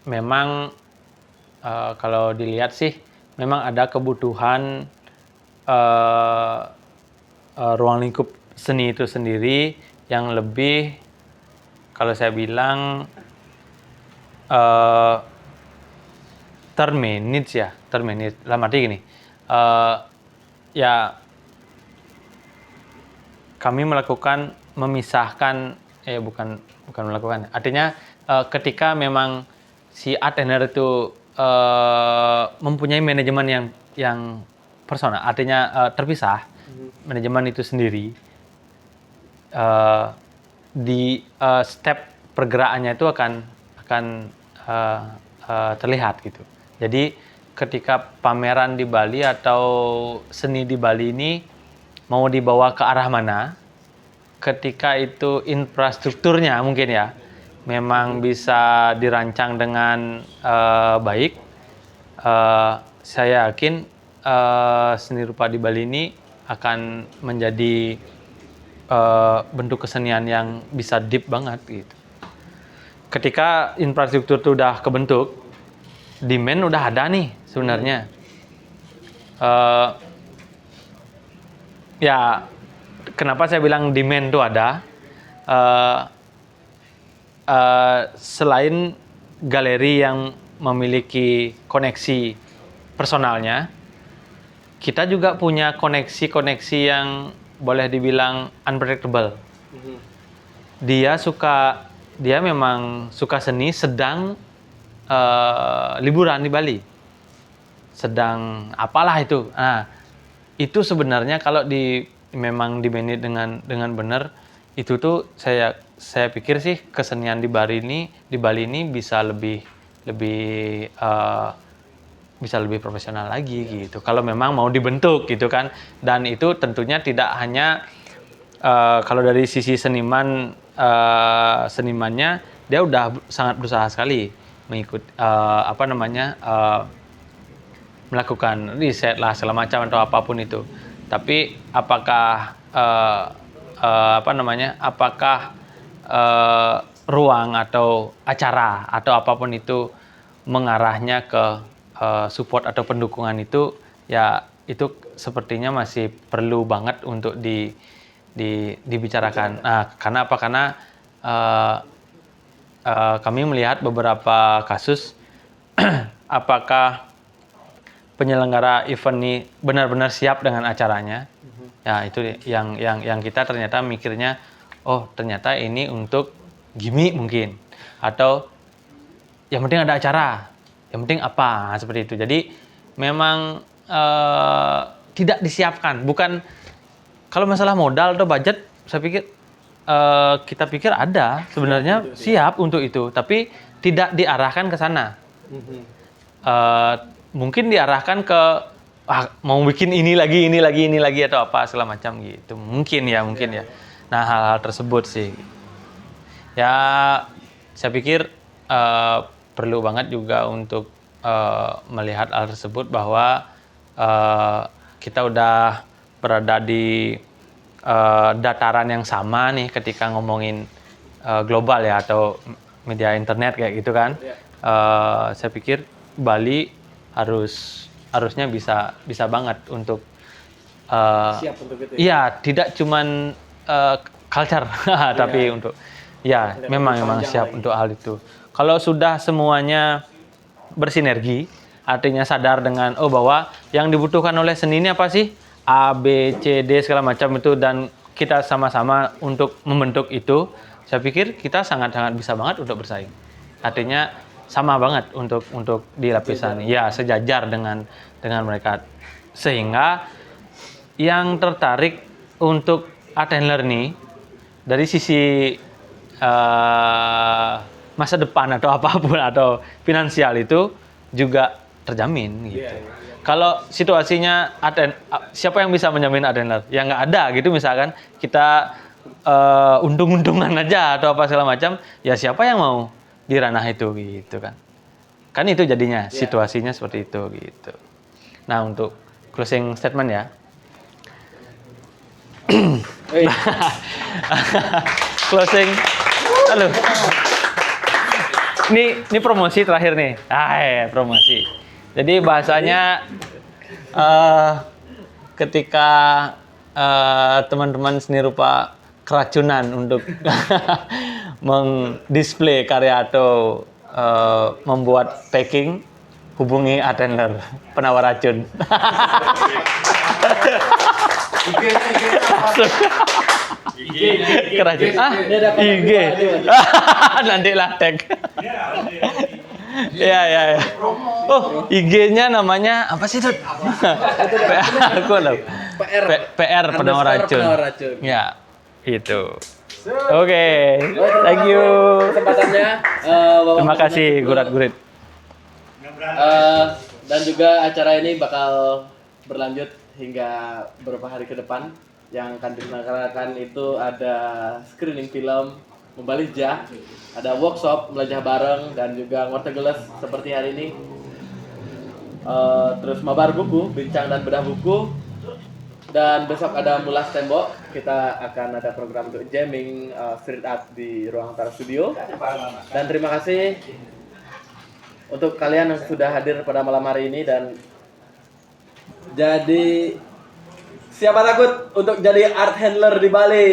memang kalau dilihat sih memang ada kebutuhan ruang lingkup seni itu sendiri yang lebih, kalau saya bilang termanage. Dalam arti gini, ya kami memisahkan, bukan melakukan, artinya ketika memang si art owner itu mempunyai manajemen yang personal, artinya terpisah, manajemen itu sendiri, di step pergerakannya itu akan terlihat gitu. Jadi ketika pameran di Bali atau seni di Bali ini mau dibawa ke arah mana, ketika itu infrastrukturnya mungkin ya memang bisa dirancang dengan baik, saya yakin seni rupa di Bali ini akan menjadi bentuk kesenian yang bisa deep banget gitu. Ketika infrastruktur itu udah kebentuk, demand udah ada nih sebenarnya. Ya, kenapa saya bilang demand itu ada? Selain galeri yang memiliki koneksi personalnya, kita juga punya koneksi-koneksi yang boleh dibilang unpredictable. Dia memang suka seni, sedang liburan di Bali, sedang apalah itu. Nah, itu sebenarnya kalau memang di-manage dengan benar, itu tuh saya pikir sih kesenian di Bali ini bisa lebih profesional lagi gitu. Kalau memang mau dibentuk gitu kan. Dan itu tentunya tidak hanya kalau dari sisi senimannya, dia udah sangat berusaha sekali melakukan riset lah segala macam atau apapun itu. Tapi apakah ruang atau acara atau apapun itu mengarahnya ke support atau pendukungan itu, ya itu sepertinya masih perlu banget untuk dibicarakan. Nah, karena apa? Karena kami melihat beberapa kasus apakah penyelenggara event ini benar-benar siap dengan acaranya. Ya, itu yang kita ternyata mikirnya, oh ternyata ini untuk gimmick mungkin, atau yang penting ada acara, yang penting apa, seperti itu. Jadi memang tidak disiapkan. Bukan, kalau masalah modal atau budget, saya pikir kita pikir ada sebenarnya siap untuk itu, tapi tidak diarahkan ke sana. Mungkin diarahkan ke mau bikin ini lagi atau apa segala macam gitu. Mungkin ya. Nah, hal-hal tersebut sih. Ya, saya pikir perlu banget juga untuk melihat hal tersebut, bahwa kita udah berada di dataran yang sama nih ketika ngomongin global ya atau media internet kayak gitu kan. Saya pikir Bali harusnya bisa banget untuk Siap untuk itu. iya, tidak cuman culture tapi untuk ya Tidak memang panjang siap lagi. untuk hal itu. Kalau sudah semuanya bersinergi, artinya sadar dengan bahwa yang dibutuhkan oleh seni ini apa sih? A, B, C, D segala macam itu dan kita sama-sama untuk membentuk itu, saya pikir kita sangat-sangat bisa banget untuk bersaing. Artinya sama banget untuk di lapisan, ya sejajar dengan mereka. Sehingga yang tertarik untuk art and learn nih dari sisi masa depan atau apapun atau finansial itu juga terjamin gitu. Kalau situasinya siapa yang bisa menjamin art and learn? Ya nggak ada gitu, misalkan kita untung-untungan aja atau apa segala macam, ya siapa yang mau di ranah itu gitu kan. Kan itu jadinya situasinya seperti itu gitu. Nah, untuk closing statement ya. Closing. Halo. Ini promosi terakhir nih. Promosi. Jadi bahasanya ketika teman-teman seni rupa keracunan untuk mendisplay karya atau membuat packing, hubungi art and learn, penawar racun. Kerajaan. IG. Nanti lah tag. Iya. Oh, IG-nya namanya apa sih, Dut? Aku tahu. PR penawar racun. Ya, itu. Oke. Thank you. Kesempatannya Terima kasih Gurat-Gurit. Dan juga acara ini bakal berlanjut hingga beberapa hari ke depan. Yang akan diselenggarakan itu ada screening film Membalijah, ada workshop belajar bareng dan juga ngortegeles seperti hari ini. Terus mabar buku, bincang dan bedah buku. Dan besok ada mulas tembok. Kita akan ada program untuk jamming street art di ruang Antara Studio. Dan terima kasih untuk kalian yang sudah hadir pada malam hari ini. Dan jadi siapa takut untuk jadi art handler di Bali?